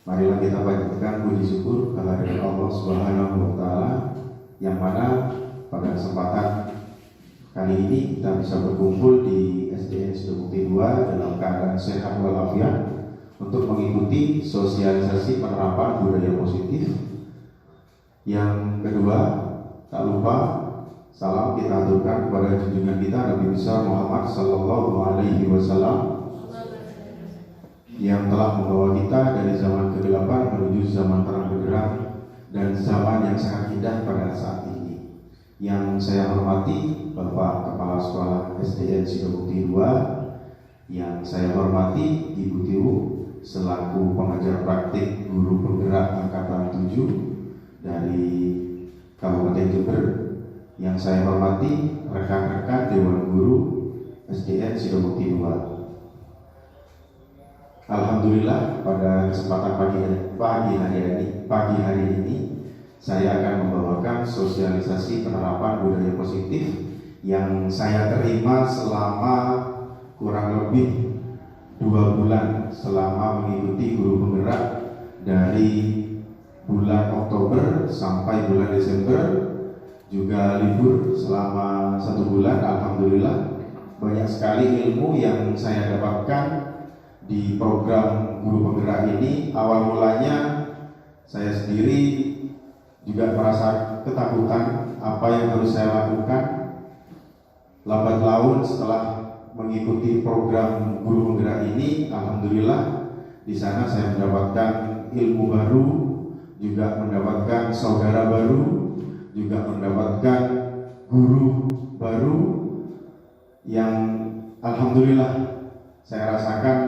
Marilah kita panjatkan puji syukur kehadirat Allah Subhanahu wa Ta'ala, yang mana pada kesempatan kali ini kita bisa berkumpul di SDN Sidobukti 2 dalam keadaan sehat walafiat untuk mengikuti sosialisasi penerapan budaya positif. Yang kedua, tak lupa salam kita aturkan kepada junjungan kita Nabi besar Muhammad Sallallahu Alaihi Wasallam yang telah membawa kita dari zaman kegelapan menuju zaman terang benderang dan zaman yang sangat indah pada saat ini. Yang saya hormati Bapak Kepala Sekolah SDN Sidobukti 2, yang saya hormati Ibu Tiwu selaku pengajar praktik guru penggerak angkatan 7 dari Kabupaten Jember, yang saya hormati rekan-rekan Dewan Guru SDN Sidobukti 2. Alhamdulillah, pada kesempatan pagi hari ini saya akan membawakan sosialisasi penerapan budaya positif yang saya terima selama kurang lebih 2 bulan selama mengikuti guru penggerak dari bulan Oktober sampai bulan Desember, juga libur selama 1 bulan. Alhamdulillah, banyak sekali ilmu yang saya dapatkan di program guru penggerak ini. Awal mulanya saya sendiri juga merasa ketakutan apa yang harus saya lakukan. Lambat laun setelah mengikuti program guru penggerak ini, alhamdulillah di sana saya mendapatkan ilmu baru, juga mendapatkan saudara baru, juga mendapatkan guru baru yang alhamdulillah saya rasakan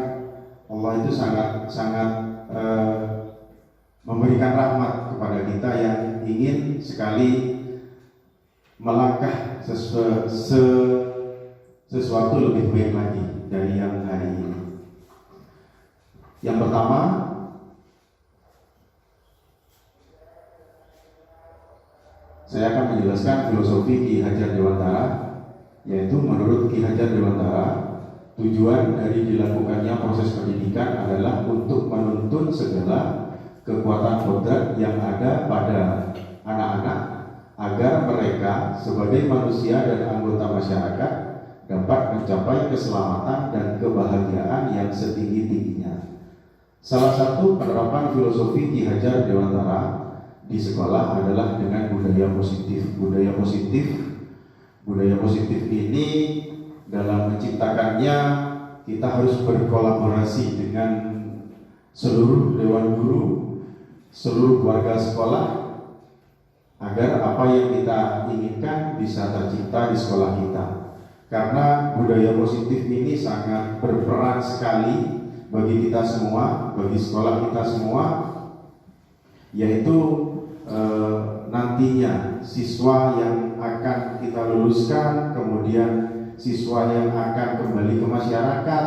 Allah itu sangat memberikan rahmat kepada kita yang ingin sekali melangkah sesuatu lebih baik lagi dari yang hari ini. Yang pertama, saya akan menjelaskan filosofi Ki Hajar Dewantara, yaitu menurut Ki Hajar Dewantara, tujuan dari dilakukannya proses pendidikan adalah untuk menuntun segala kekuatan kodrat yang ada pada anak-anak agar mereka sebagai manusia dan anggota masyarakat dapat mencapai keselamatan dan kebahagiaan yang setinggi-tingginya. Salah satu penerapan filosofi Ki Hajar Dewantara di sekolah adalah dengan budaya positif. Budaya positif ini dalam menciptakannya kita harus berkolaborasi dengan seluruh dewan guru, seluruh warga sekolah, agar apa yang kita inginkan bisa tercipta di sekolah kita. Karena budaya positif ini sangat berperan sekali bagi kita semua, bagi sekolah kita semua, yaitu nantinya siswa yang akan kita luluskan, kemudian siswa yang akan kembali ke masyarakat,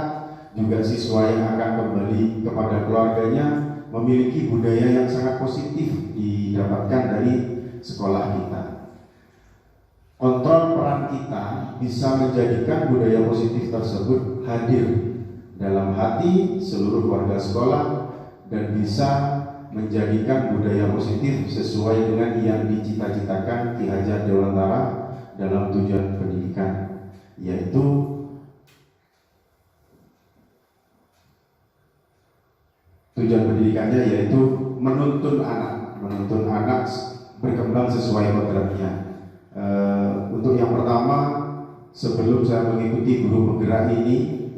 juga siswa yang akan kembali kepada keluarganya memiliki budaya yang sangat positif didapatkan dari sekolah kita. Kontrol peran kita bisa menjadikan budaya positif tersebut hadir dalam hati seluruh warga sekolah dan bisa menjadikan budaya positif sesuai dengan yang dicita-citakan Ki Hajar Dewantara dalam tujuan pendidikan, yaitu tujuan pendidikannya yaitu menuntun anak berkembang sesuai kodratnya. Untuk yang pertama, sebelum saya mengikuti guru penggerak ini,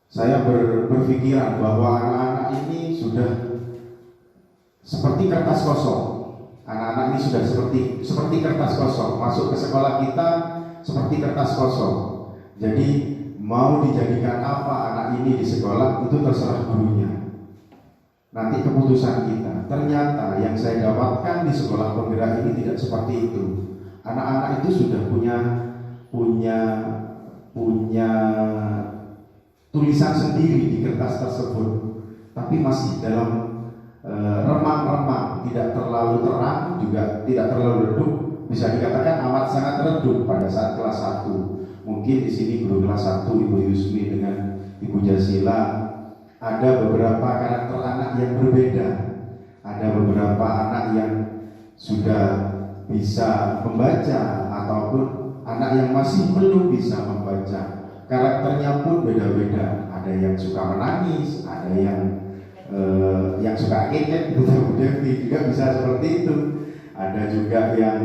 saya berpikiran bahwa anak-anak ini sudah seperti kertas kosong. Anak-anak ini sudah seperti kertas kosong. Masuk ke sekolah kita seperti kertas kosong. Jadi mau dijadikan apa anak ini di sekolah itu terserah gurunya. Nanti keputusan kita. Ternyata yang saya dapatkan di sekolah penggerak ini tidak seperti itu. Anak-anak itu sudah punya tulisan sendiri di kertas tersebut, tapi masih dalam remang-remang, tidak terlalu terang juga tidak terlalu redup, bisa dikatakan amat sangat redup pada saat kelas 1. Mungkin di sini guru kelas 1 Ibu Yusmi dengan Ibu Jasila ada beberapa karakter anak yang berbeda. Ada beberapa anak yang sudah bisa membaca ataupun anak yang masih belum bisa membaca. Karakternya pun beda-beda. Ada yang suka menangis, ada yang suka kekek, juga bisa seperti itu. Ada juga yang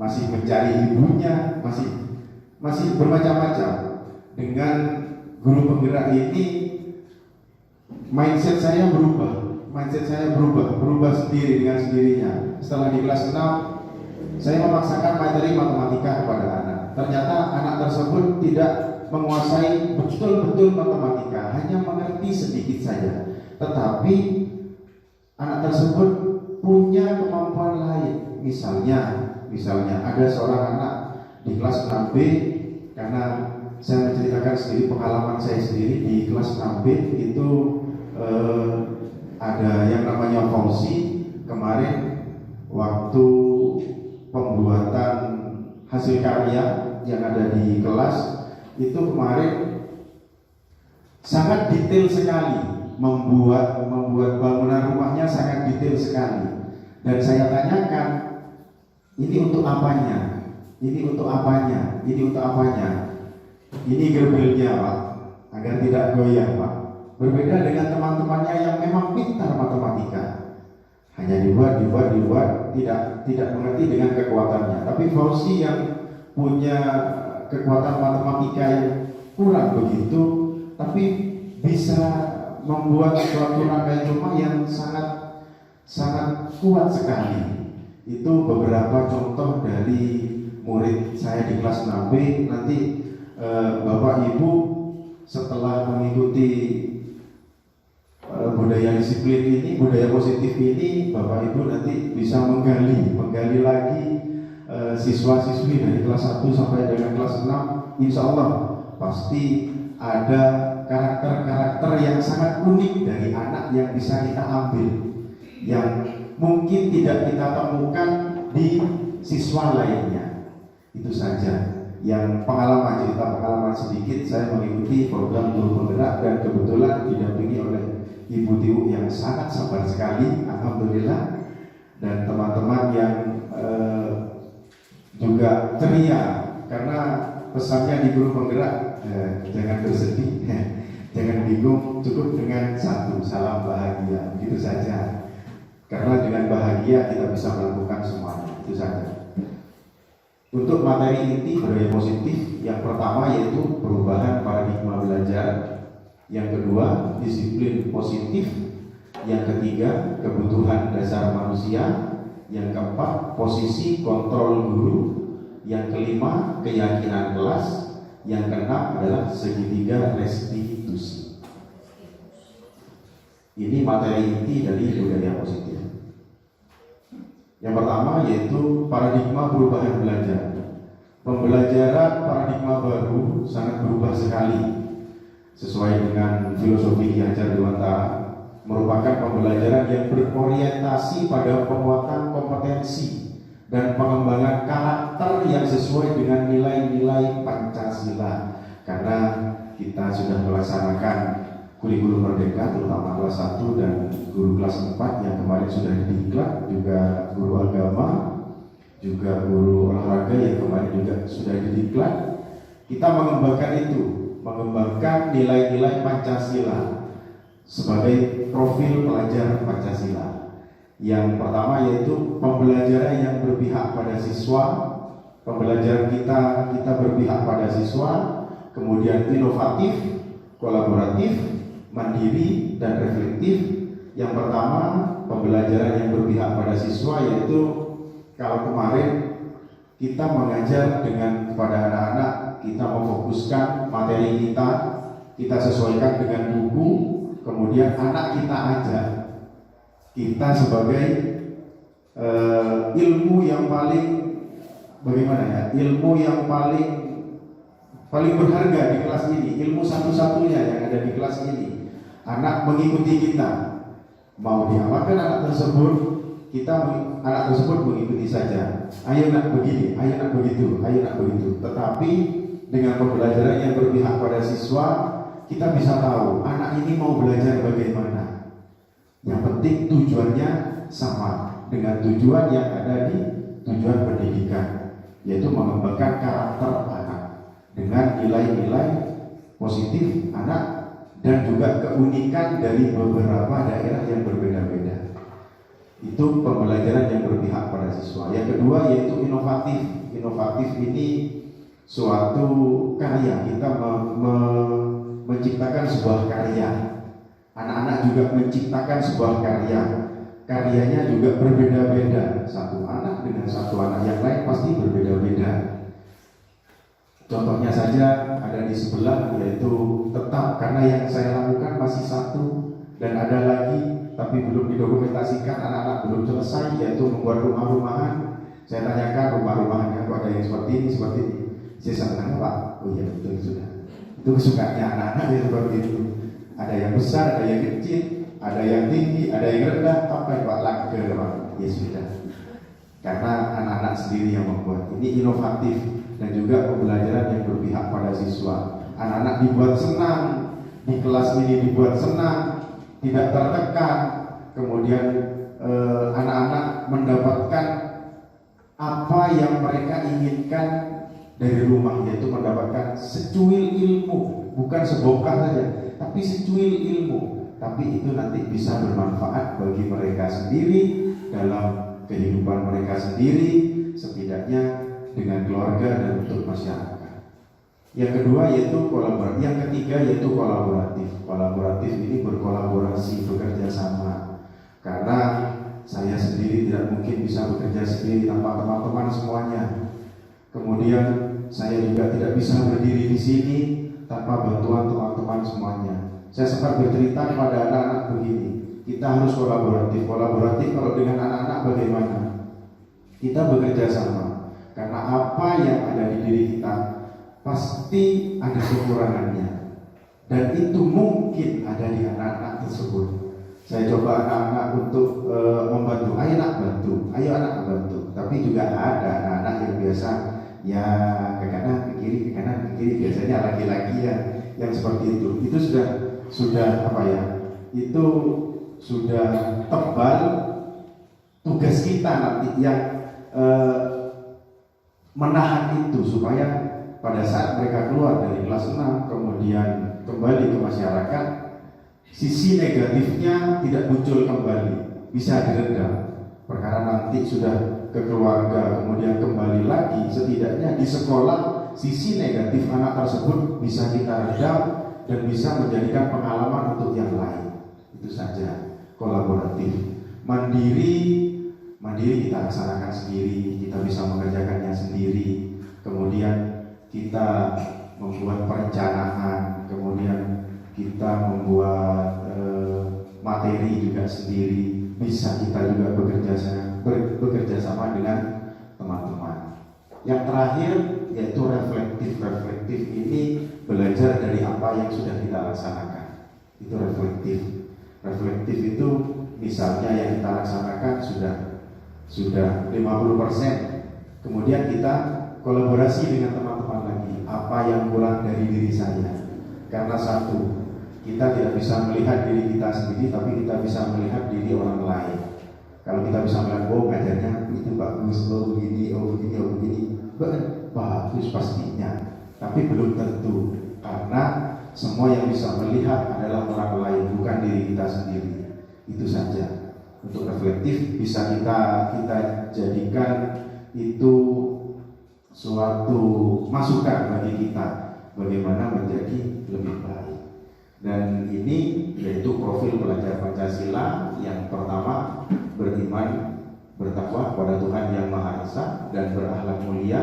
masih mencari ibunya, masih bermacam-macam. Dengan guru penggerak ini, mindset saya berubah sendiri dengan sendirinya. Setelah di kelas 6, saya memaksakan materi matematika kepada anak. Ternyata anak tersebut tidak menguasai betul-betul matematika, hanya mengerti sedikit saja. Tetapi anak tersebut punya kemampuan lain. Misalnya ada seorang anak di kelas 6B, karena saya menceritakan sendiri pengalaman saya sendiri di kelas 6B itu ada yang namanya Fauzi. Kemarin waktu pembuatan hasil karya yang ada di kelas itu kemarin sangat detail sekali, membuat bangunan rumahnya sangat detail sekali. Dan saya tanyakan, ini untuk apanya? Ini untuk apanya? Ini untuk apanya? Ini gerbelnya, Pak, agar tidak goyah, Pak. Berbeda dengan teman-temannya yang memang pintar matematika, hanya dibuat, tidak mengerti dengan kekuatannya. Tapi Fauzi yang punya kekuatan matematika yang kurang begitu, tapi bisa membuat suatu rangkaian rumah yang sangat kuat sekali. Itu beberapa contoh dari murid saya di kelas 6B. Nanti Bapak Ibu setelah mengikuti budaya disiplin ini, budaya positif ini, Bapak Ibu nanti bisa menggali lagi siswa-siswi dari kelas 1 sampai dengan kelas 6. Insya Allah pasti ada karakter-karakter yang sangat unik dari anak yang bisa kita ambil, yang mungkin tidak kita temukan di siswa lainnya. Itu saja yang pengalaman sedikit. Saya mengikuti program guru penggerak dan kebetulan didampingi oleh Ibu Tiu yang sangat sabar sekali, alhamdulillah, dan teman-teman yang juga ceria, karena pesannya di guru penggerak, jangan bersedih, jangan bingung, cukup dengan satu, salam bahagia, gitu saja. Karena dengan bahagia kita bisa melakukan semuanya, itu saja. Untuk materi inti budaya positif, yang pertama yaitu perubahan paradigma belajar, yang kedua disiplin positif, yang ketiga kebutuhan dasar manusia, yang keempat posisi kontrol guru, yang kelima keyakinan kelas, yang keenam adalah segitiga restitusi. Ini materi inti dari budaya positif. Yang pertama yaitu paradigma perubahan belajar. Pembelajaran paradigma baru sangat berubah sekali sesuai dengan filosofi Ki Hajar Dewantara. Merupakan pembelajaran yang berorientasi pada penguatan kompetensi dan pengembangan karakter yang sesuai dengan nilai-nilai Pancasila. Karena kita sudah melaksanakan kurikulum merdeka, terutama kelas 1 dan guru kelas 4 yang kemarin sudah didiklat, juga guru agama, juga guru olahraga yang kemarin juga sudah didiklat. Kita mengembangkan mengembangkan nilai-nilai Pancasila sebagai profil pelajar Pancasila. Yang pertama yaitu pembelajaran yang berpihak pada siswa. Pembelajaran kita berpihak pada siswa, kemudian inovatif, kolaboratif, mandiri, dan reflektif. Yang pertama pembelajaran yang berpihak pada siswa yaitu kalau kemarin kita mengajar dengan kepada anak-anak, kita memfokuskan materi kita sesuaikan dengan buku. Kemudian anak kita ajak, kita sebagai ilmu yang paling ilmu yang paling berharga di kelas ini, ilmu satu-satunya yang ada di kelas ini. Anak mengikuti kita, mau diapakan anak tersebut, anak tersebut mengikuti saja. Ayo nak begini, ayo nak begitu, ayo nak begitu. Tetapi dengan pembelajaran yang berpihak pada siswa, kita bisa tahu anak ini mau belajar bagaimana. Yang penting tujuannya sama dengan tujuan yang ada di tujuan pendidikan, yaitu mengembangkan karakter anak dengan nilai-nilai positif anak dan juga keunikan dari beberapa daerah yang berbeda-beda. Itu pembelajaran yang berpihak pada siswa. Yang kedua yaitu inovatif. Inovatif ini suatu karya, kita menciptakan sebuah karya. Anak-anak juga menciptakan sebuah karya. Karyanya juga berbeda-beda. Satu anak dengan satu anak yang lain pasti berbeda-beda. Contohnya saja ada di sebelah, yaitu tetap karena yang saya lakukan masih satu dan ada lagi tapi belum didokumentasikan, anak-anak belum selesai, yaitu membuat rumah-rumahan. Saya tanyakan rumah-rumahannya kok ada yang seperti ini, seperti ini. Saya senang, Pak. Oh iya betul, sudah. Itu kesukaannya anak-anak yang seperti itu. Ada yang besar, ada yang kecil, ada yang tinggi, ada yang rendah. Apa yang Pak lakukan, Pak? Ya sudah. Karena anak-anak sendiri yang membuat. Ini inovatif dan juga pembelajaran yang berpihak pada siswa. Anak-anak dibuat senang, di kelas ini dibuat senang, tidak tertekan. Kemudian anak-anak mendapatkan apa yang mereka inginkan dari rumah, yaitu mendapatkan secuil ilmu, bukan sebongkah saja, tapi secuil ilmu. Tapi itu nanti bisa bermanfaat bagi mereka sendiri dalam kehidupan mereka sendiri, setidaknya dengan keluarga dan untuk masyarakat. Yang kedua yaitu kolaboratif. Yang ketiga yaitu kolaboratif. Kolaboratif ini berkolaborasi, bekerja sama. Karena saya sendiri tidak mungkin bisa bekerja sendiri tanpa teman-teman semuanya. Kemudian saya juga tidak bisa berdiri di sini tanpa bantuan teman-teman semuanya. Saya sempat bercerita kepada anak-anak begini, kita harus kolaboratif. Kolaboratif kalau dengan anak-anak bagaimana? Kita bekerja sama. Karena apa yang ada di diri kita pasti ada kekurangannya, dan itu mungkin ada di anak-anak tersebut. Saya coba anak-anak untuk membantu, ayo anak bantu, ayo anak bantu. Tapi juga ada anak-anak yang biasa ya ke kanan ke kiri, ke kanan ke kiri. Biasanya laki-laki yang seperti itu. Itu sudah apa ya? Itu sudah tebal tugas kita nanti yang menahan itu supaya pada saat mereka keluar dari kelas 6 kemudian kembali ke masyarakat, sisi negatifnya tidak muncul kembali, bisa diredam. Perkara nanti sudah ke keluarga kemudian kembali lagi, setidaknya di sekolah sisi negatif anak tersebut bisa kita redam dan bisa menjadikan pengalaman untuk yang lain. Itu saja. Kolaboratif. Mandiri kita laksanakan sendiri, kita bisa mengerjakannya sendiri. Kemudian kita membuat perencanaan, kemudian kita membuat materi juga sendiri. Bisa kita juga bekerja sama dengan teman-teman. Yang terakhir yaitu reflektif. Reflektif ini belajar dari apa yang sudah kita laksanakan. Itu reflektif. Reflektif itu misalnya yang kita laksanakan sudah 50%. Kemudian kita kolaborasi dengan teman-teman lagi. Apa yang kurang dari diri saya? Karena satu, kita tidak bisa melihat diri kita sendiri, tapi kita bisa melihat diri orang lain. Kalau kita bisa melihat, oh ngajarnya itu bagus, oh begini, oh begini, oh begini, bagus pastinya. Tapi belum tentu, karena semua yang bisa melihat adalah orang lain, bukan diri kita sendiri. Itu saja. Untuk reflektif bisa kita jadikan itu suatu masukan bagi kita bagaimana menjadi lebih baik. Dan ini yaitu profil pelajar Pancasila. Yang pertama, beriman, bertakwa kepada Tuhan Yang Maha Esa dan berakhlak mulia.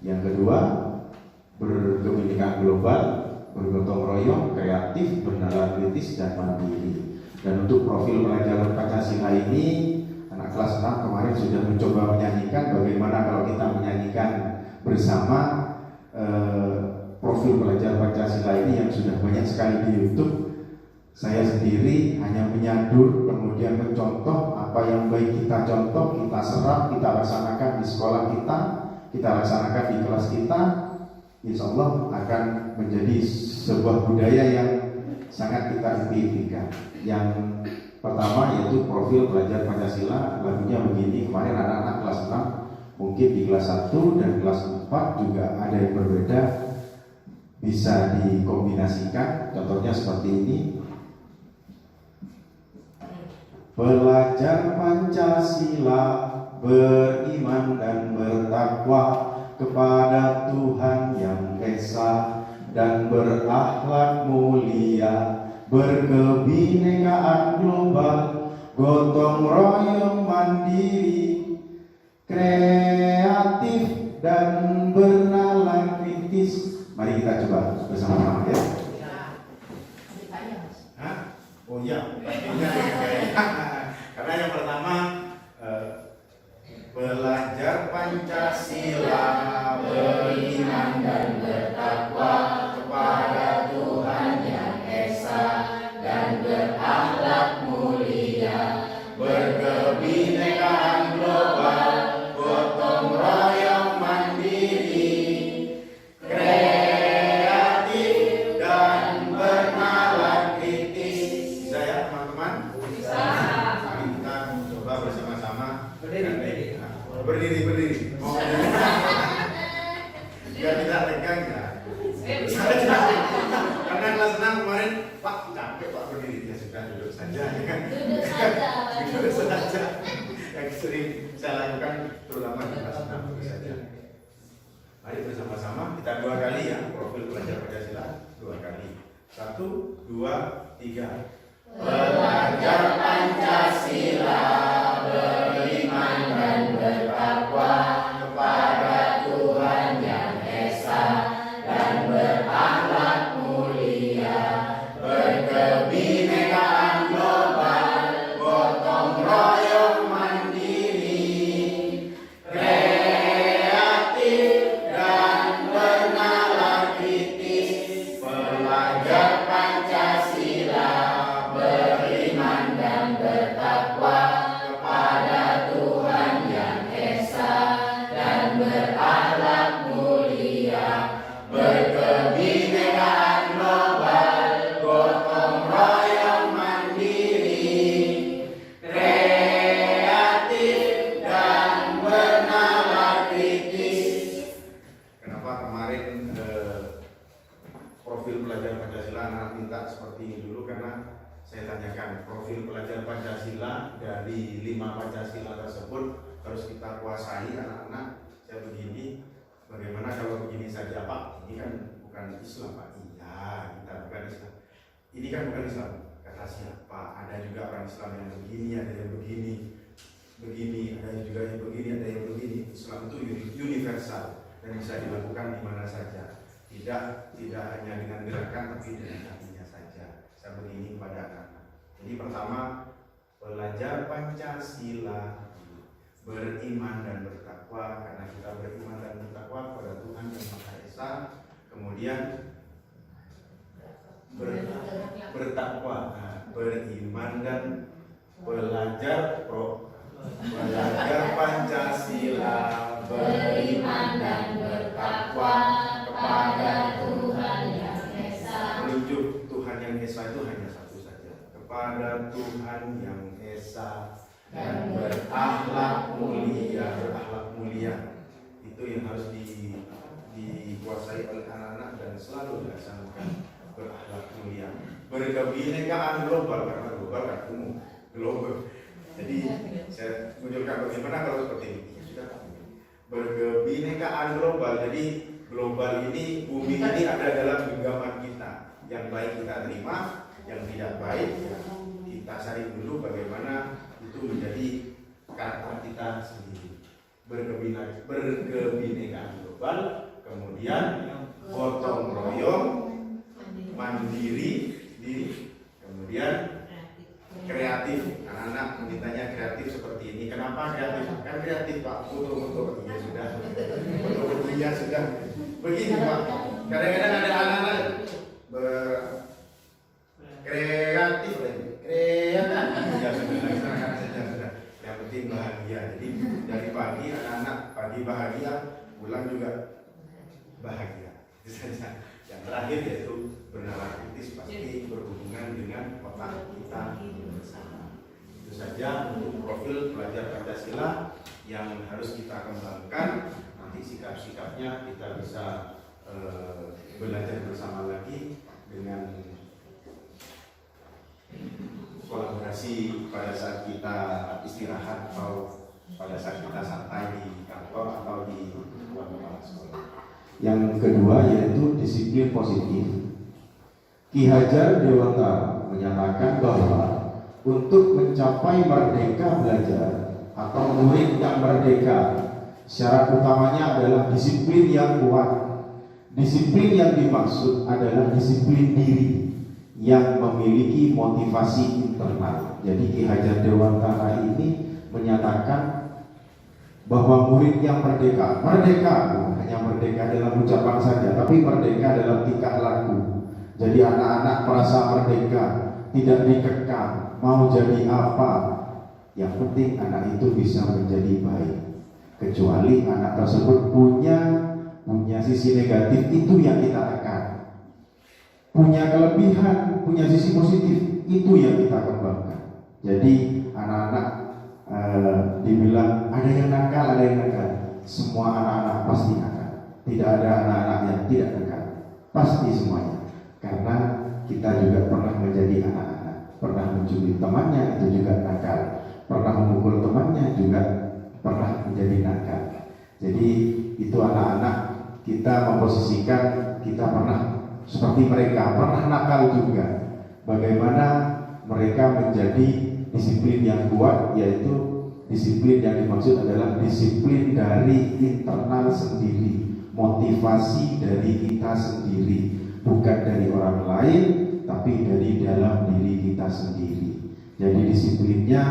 Yang kedua, berkebinekaan global, bergotong royong, kreatif, bernalar kritis dan mandiri. Dan untuk profil pelajar Pancasila ini, anak kelas 6 kemarin sudah mencoba menyanyikan. Bagaimana kalau kita menyanyikan bersama profil pelajar Pancasila ini yang sudah banyak sekali di YouTube. Saya sendiri hanya menyadur, kemudian mencontoh apa yang baik kita contoh, kita serap, kita laksanakan di sekolah kita laksanakan di kelas kita. Insya Allah akan menjadi sebuah budaya yang sangat kita impikan, yang Pertama yaitu profil pelajar Pancasila, lagunya begini. Kemarin anak-anak kelas 6, mungkin di kelas 1 dan kelas 4 juga ada yang berbeda, bisa dikombinasikan. Contohnya seperti ini. Pelajar Pancasila beriman dan bertakwa kepada Tuhan Yang Esa dan berakhlak mulia, berkebinekaan global, gotong royong mandiri, kreatif dan bernalar kritis. Mari kita coba bersama-sama ya. Hah? Oh iya, pastinya karena yang pertama belajar Pancasila beriman dan bertakwa kepada Tuhan Yang Esa dan berakhlak mulia, berkebinekaan global, gotong royong mandiri, kreatif dan bernalar kritis. Bisa ya teman-teman? Bisa. Mari kita coba bersama-sama. Berdiri. Oh, biar tidak tegang ya. Karena kelas 6 kemarin, Pak capek Pak berdiri. Ya sudah, duduk saja ya kan. Duduk saja. Yang sering saya lakukan terutama di kelas 6 duduk saja. Mari bersama-sama kita 2 kali ya, profil pelajar Pancasila 2 kali. 1, 2, 3. Pelajar Pancasila beriman dan bertakwa kepada Tuhan Yang Esa dan berakhlak mulia, berkebinekaan global, gotong royong mandiri, kreatif dan bernalar kritis. Pelajar Pancasila beriman dan bertakwa kepada Tuhan Yang Esa dan berakhlak mulia, berkebinekaan global, gotong royong mandiri, kreatif dan bernalar kritis. Kenapa kemarin profil pelajar Pancasila anak minta seperti ini dulu? Karena saya tanyakan profil pelajar Pancasila dari 5 Pancasila tersebut harus kita kuasai anak-anak. Saya begini, bagaimana kalau begini saja Pak? Ini kan bukan Islam Pak. Iya, kita bukan Islam. Ini kan bukan Islam. Kata siapa? Ada juga orang Islam yang begini, ada yang begini, ada juga yang begini, ada yang begini. Islam itu universal dan bisa dilakukan di mana saja. Tidak hanya dengan gerakan, tapi dengan hatinya saja. Saya begini kepada anak-anak. Jadi pertama, pelajar Pancasila beriman dan bertakwa karena kita beriman dan bertakwa kepada Tuhan Yang Maha Esa. Kemudian bertakwa, beriman dan belajar Pancasila beriman dan bertakwa kepada Tuhan Yang Esa. Menuju Tuhan Yang Esa itu hanya satu saja, kepada Tuhan Yang Esa dan berakhlak mulia. Berakhlak mulia itu yang harus dikuasai oleh anak-anak dan selalu dilaksanakan. Berakhlak mulia, berkebinekaan global, karena global kan umum, global. Jadi saya tunjukkan bagaimana kalau seperti ini. Ya sudah, berkebinekaan global. Jadi global ini, bumi ini ada dalam genggaman kita. Yang baik kita terima, yang tidak baik ya kita cari dulu bagaimana itu menjadi karakter kita sendiri. Berkebinekaan global, kemudian gotong royong, mandiri, kemudian kreatif. Anak-anak mintanya kreatif seperti ini. Kenapa kreatif? Kan kreatif Pak, foto-foto ya sudah, foto-fotonya sudah. Begini Pak, kadang-kadang ada anak-anak kreatif ya sudah. Yang penting bahagia. Jadi dari pagi anak-anak pagi bahagia, pulang juga bahagia. Itu saja. Yang terakhir yaitu bernalar kritis, pasti berhubungan dengan otak kita bersama. saja untuk profil pelajar Pancasila yang harus kita kembangkan. Nanti sikap-sikapnya kita bisa belajar bersama lagi dengan kolaborasi pada saat kita istirahat atau pada saat kita santai di kantor atau di luar kepala sekolah. Yang kedua yaitu disiplin positif. Ki Hajar Dewantara menyatakan bahwa untuk mencapai merdeka belajar atau murid yang merdeka, syarat utamanya adalah disiplin yang kuat. Disiplin yang dimaksud adalah disiplin diri yang memiliki motivasi internal. Jadi Ki Hajar Dewantara ini menyatakan bahwa murid yang merdeka bukan hanya merdeka dalam ucapan saja, tapi merdeka dalam tingkah laku. Jadi anak-anak merasa merdeka, tidak dikekang, mau jadi apa, yang penting anak itu bisa menjadi baik. Kecuali anak tersebut punya sisi negatif, itu yang kita tekan. Punya kelebihan, punya sisi positif, itu yang kita kembangkan. Jadi anak-anak dibilang ada yang nakal, ada yang nakal. Semua anak-anak pasti nakal. Tidak ada anak-anak yang tidak nakal. Pasti semuanya. Karena kita juga pernah menjadi anak-anak. Pernah mencuri temannya, itu juga nakal. Pernah memukul temannya, juga pernah menjadi nakal. Jadi itu anak-anak kita memposisikan kita pernah seperti mereka, pernah nakal juga. Bagaimana mereka menjadi disiplin yang kuat, yaitu disiplin yang dimaksud adalah disiplin dari internal sendiri, motivasi dari kita sendiri, bukan dari orang lain, tapi dari dalam diri kita sendiri. Jadi disiplinnya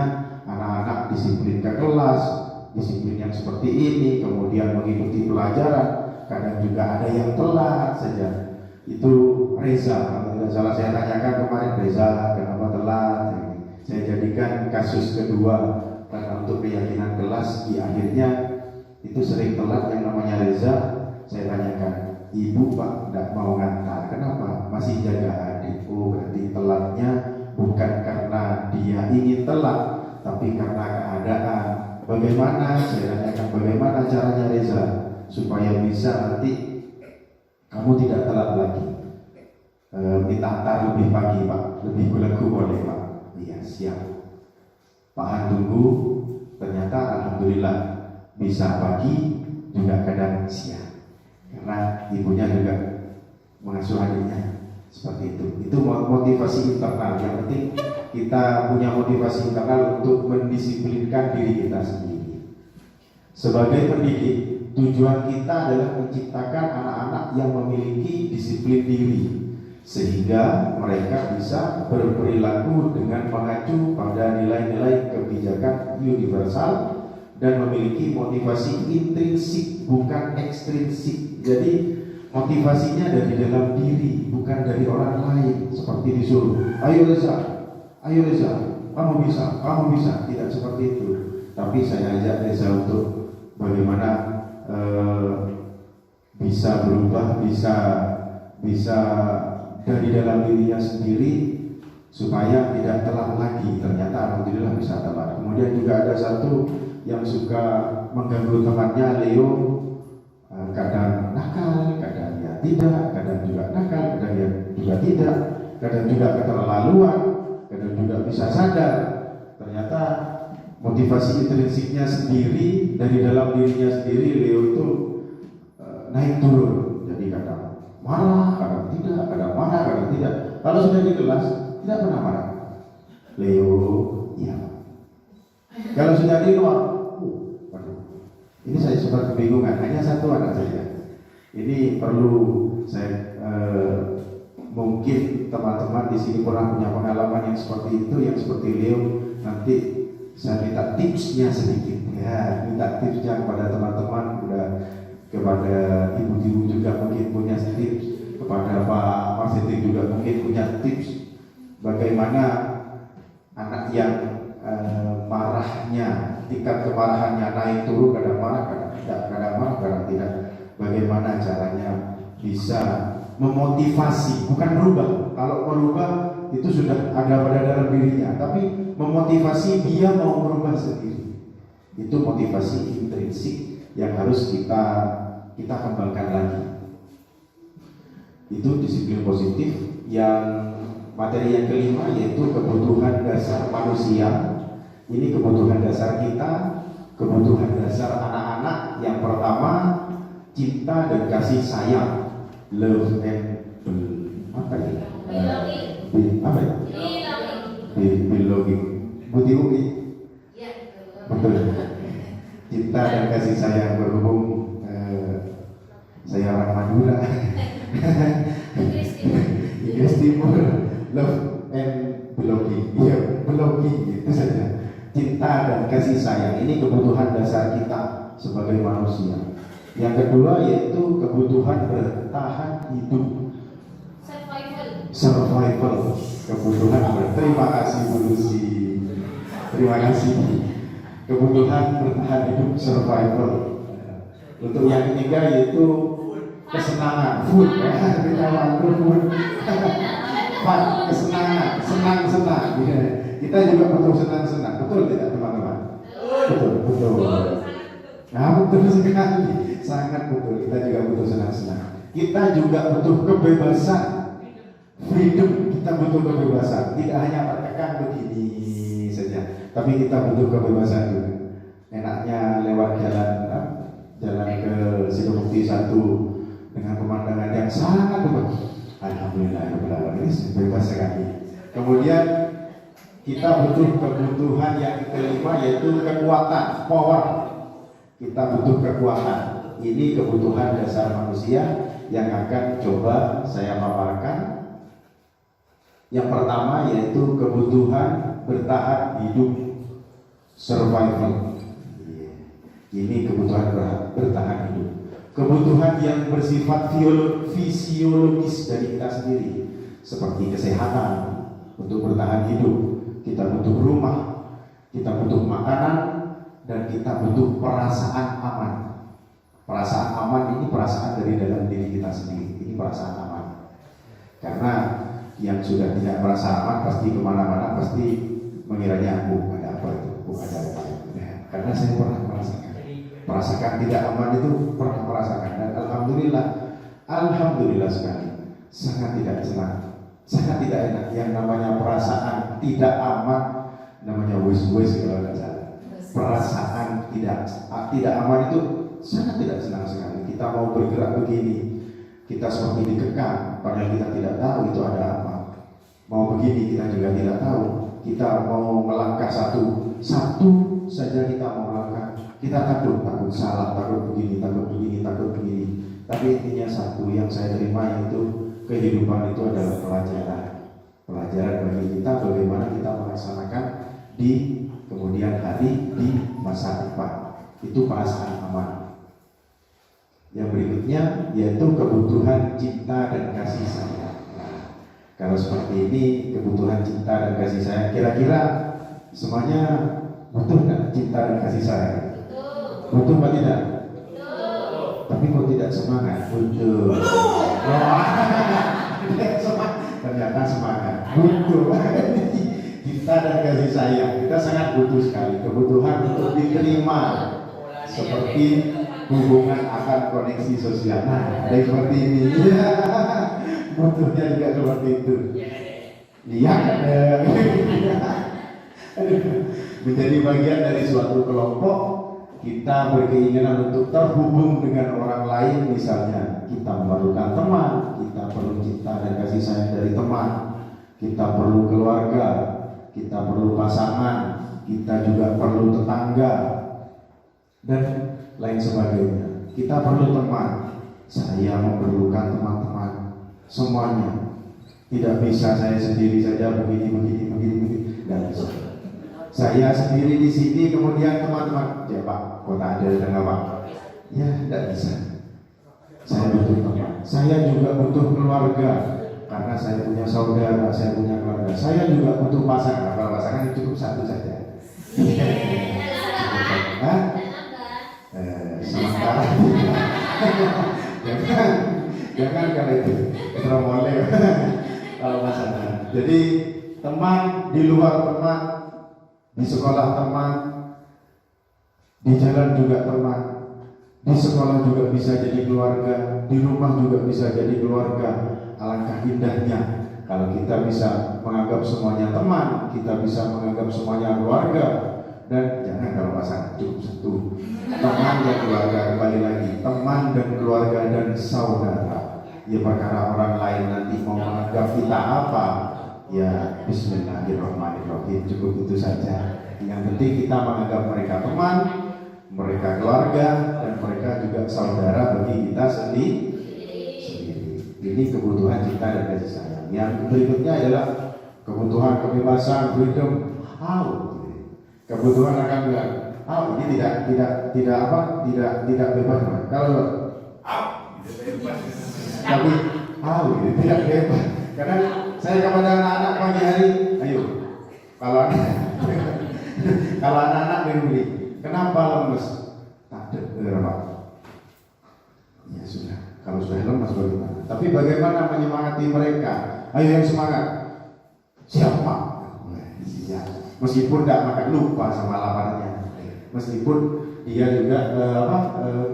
anak-anak disiplin ke kelas, disiplin yang seperti ini, kemudian mengikuti pelajaran. Kadang juga ada yang telat saja. Itu Reza, kalau tidak salah saya tanyakan kemarin, Reza kenapa telat? Saya jadikan kasus kedua karena untuk keyakinan kelas di akhirnya itu sering telat yang namanya Reza. Saya tanyakan, ibu pak tidak mau ngantar, kenapa? Masih jaga adik. Oh berarti telatnya bukan karena dia ingin telat, tapi karena keadaan. Bagaimana? Saya tanyakan bagaimana caranya Reza supaya bisa nanti kamu tidak telat lagi. Minta antar lebih pagi pak, lebih belagu boleh pak. Iya siap. Pak Han tunggu. Ternyata alhamdulillah bisa pagi juga kadang siang. Karena ibunya juga mengasuh adiknya seperti itu. Itu motivasi internal. Yang penting kita punya motivasi internal untuk mendisiplinkan diri kita sendiri. Sebagai pendidik, tujuan kita adalah menciptakan anak-anak yang memiliki disiplin diri, sehingga mereka bisa berperilaku dengan mengacu pada nilai-nilai kebijakan universal dan memiliki motivasi intrinsik bukan ekstrinsik. Jadi motivasinya dari dalam diri, bukan dari orang lain. Seperti disuruh, ayo Reza, kamu bisa. Tidak seperti itu. Tapi saya ajak Reza untuk bagaimana bisa berubah, bisa dari dalam dirinya sendiri supaya tidak telat lagi. Ternyata alhamdulillah bisa telat. Kemudian juga ada satu yang suka mengganggu temannya, Leo. Kadang nakal, kadang ya tidak, kadang juga nakal, kadang ya juga tidak, kadang juga keterlaluan, kadang juga bisa sadar. Ternyata motivasi intrinsiknya sendiri dari dalam dirinya sendiri, Leo itu naik turun. Jadi kadang marah, kadang tidak, kadang marah, kadang tidak. Kalau sudah di kelas tidak pernah marah. Leo, iya. Kalau sudah di luar, ini saya sempat kebingungan. Hanya satu anak saja. Ini perlu saya mungkin teman-teman di sini pernah punya pengalaman yang seperti itu, yang seperti Leo. Nanti saya minta tipsnya sedikit, ya, minta tipsnya kepada teman-teman, kepada ibu-ibu juga mungkin punya tips, kepada Pak Marsitik juga mungkin punya tips bagaimana anak yang marahnya, tingkat kemarahannya naik turun, kadang marah, kadang tidak, kadang marah, kadang tidak. Bagaimana caranya bisa memotivasi, bukan merubah. Kalau merubah itu sudah ada pada dalam dirinya, tapi memotivasi dia mau merubah sendiri. Itu motivasi intrinsik yang harus kita kembangkan lagi. Itu disiplin positif. Yang materi yang kelima yaitu kebutuhan dasar manusia. Ini kebutuhan dasar kita, kebutuhan dasar anak-anak. Yang pertama, cinta dan kasih sayang, love and belonging. Budi. Betul. Cinta dan kasih sayang, berhubung saya orang Madura. Inggris Timur, love and belonging. Iya, belonging itu saja. Cinta dan kasih sayang ini kebutuhan dasar kita sebagai manusia. Yang kedua yaitu kebutuhan bertahan hidup. Survival. Kebutuhan terima kasih Bu Lucy. Terima kasih. Kebutuhan bertahan hidup, survival. Untuk yang ketiga yaitu kesenangan, food, kita food, kesenangan, senang. Kita juga butuh senang, betul tidak teman-teman? Betul. Nah, betul sekali, sangat betul. Kita juga butuh senang. Kita juga butuh kebebasan, freedom. Kita butuh kebebasan. Tidak hanya tertekan begini saja, tapi kita butuh kebebasan juga. Enaknya lewat jalan ke Sidomukti 1 dengan pemandangan yang sangat bagus. Alhamdulillah, ini bebas sekali. Kemudian kita butuh kebutuhan yang kelima yaitu kekuatan, power. Kita butuh kekuatan. Ini kebutuhan dasar manusia yang akan coba saya paparkan. Yang pertama yaitu kebutuhan bertahan hidup, survival. Ini kebutuhan bertahan hidup. Kebutuhan yang bersifat fisiologis dari kita sendiri, seperti kesehatan untuk bertahan hidup. Kita butuh rumah, kita butuh makanan, dan kita butuh perasaan aman. Perasaan aman ini perasaan dari dalam diri kita sendiri. Ini perasaan aman. Karena yang sudah tidak merasa aman pasti kemana-mana pasti mengiranya ada apa itu, ada apa. Karena saya pernah merasakan tidak aman itu, pernah merasakan, dan alhamdulillah sekali, sangat tidak senang, sangat tidak enak. Yang namanya perasaan tidak aman namanya wes kalau tidak salah. Perasaan tidak aman itu sangat tidak senang sekali. Kita mau bergerak begini, kita seperti dikekang, padahal kita tidak tahu itu ada apa. Mau begini kita juga tidak tahu. Kita mau melangkah satu saja kita mau melangkah, kita takut salah, takut begini. Tapi intinya satu yang saya terima yaitu kehidupan itu adalah pelajaran bagi kita bagaimana kita melaksanakan di kemudian hari, di masa depan. Itu perasaan aman. Yang berikutnya yaitu kebutuhan cinta dan kasih sayang. Nah, kalau seperti ini kebutuhan cinta dan kasih sayang, kira-kira semuanya butuh nggak cinta dan kasih sayang? Butuh apa tidak? Tapi kok tidak semangat? Butuh. Ternyata semangat. Butuh. Cinta dan kasih sayang kita sangat butuh sekali. Kebutuhan untuk diterima, seperti hubungan akan koneksi sosial. Nah, ada seperti ini. Butuhnya juga seperti itu. Lihat, menjadi bagian dari suatu kelompok, kita berkeinginan untuk terhubung dengan orang lain. Misalnya kita memerlukan teman, kita perlu cinta dan kasih sayang dari teman, kita perlu keluarga, kita perlu pasangan, kita juga perlu tetangga, dan lain sebagainya. Kita perlu teman. Saya memerlukan teman-teman semuanya. Tidak bisa saya sendiri saja begini. Tidak bisa. Saya sendiri di sini, kemudian teman-teman, ya Pak, kok tak ada dengan Pak? Ya, tidak bisa. Saya butuh teman. Saya juga butuh keluarga, karena saya punya saudara, saya punya keluarga. Saya juga butuh pasangan. Kalau pasangan cukup satu saja. Sementara jangan kalau itu teromole. Kalau masalah. Jadi teman di luar teman, di sekolah teman, di jalan juga teman, di sekolah juga bisa jadi keluarga, di rumah juga bisa jadi keluarga. Alangkah indahnya kalau kita bisa menganggap semuanya teman, kita bisa menganggap semuanya keluarga. Dan jangan kalau pasangan cukup satu, teman dan keluarga. Kembali lagi, teman dan keluarga dan saudara. Ya perkara orang lain nanti mau menganggap kita apa, ya bismillahirrahmanirrahim, cukup itu saja. Yang penting kita menganggap mereka teman, mereka keluarga, dan mereka juga saudara bagi kita sendiri. Ini kebutuhan cinta dan kasih sayang. Yang berikutnya adalah kebutuhan kebebasan, freedom. Kebutuhan akan bilang, ini tidak bebas. Kalau tapi tidak bebas. Karena saya kepada anak-anak pagi hari, ayo, kalau anak-anak beri, kenapa lemes? Tak dengar Pak. Ya sudah, kalau sudah lemes bagaimana? Tapi bagaimana menyemangati mereka? Ayo yang semangat. Siapa? Meskipun tidak makan lupa sama laparnya, meskipun dia juga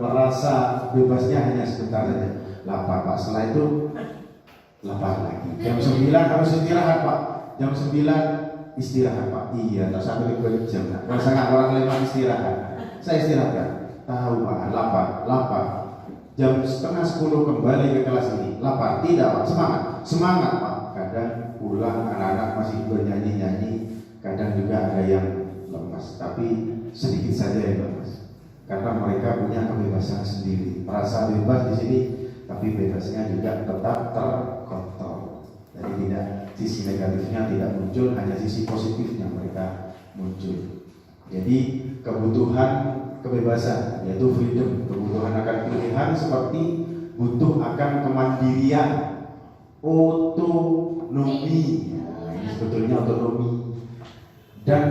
merasa bebasnya hanya sebentar saja. Lapar Pak, setelah itu lapar lagi. Jam 9 harus istirahat Pak. Jam 9 istirahat Pak. Iya, tak sampai 2 jam. Kalau sangat orang lain istirahat, saya istirahatkan. Tahu Pak, lapar. Jam setengah 10 kembali ke kelas ini. Lapar, tidak Pak, semangat Pak. Kadang pulang anak-anak masih bernyanyi-nyanyi. Kadang juga ada yang lemas, tapi sedikit saja yang lemas. Karena mereka punya kebebasan sendiri, merasa bebas di sini, tapi bebasnya juga tetap terkontrol. Jadi tidak sisi negatifnya tidak muncul, hanya sisi positifnya mereka muncul. Jadi kebutuhan kebebasan yaitu freedom, kebutuhan akan pilihan seperti butuh akan kemandirian, otonomi. Nah, ini sebetulnya otonomi. Dan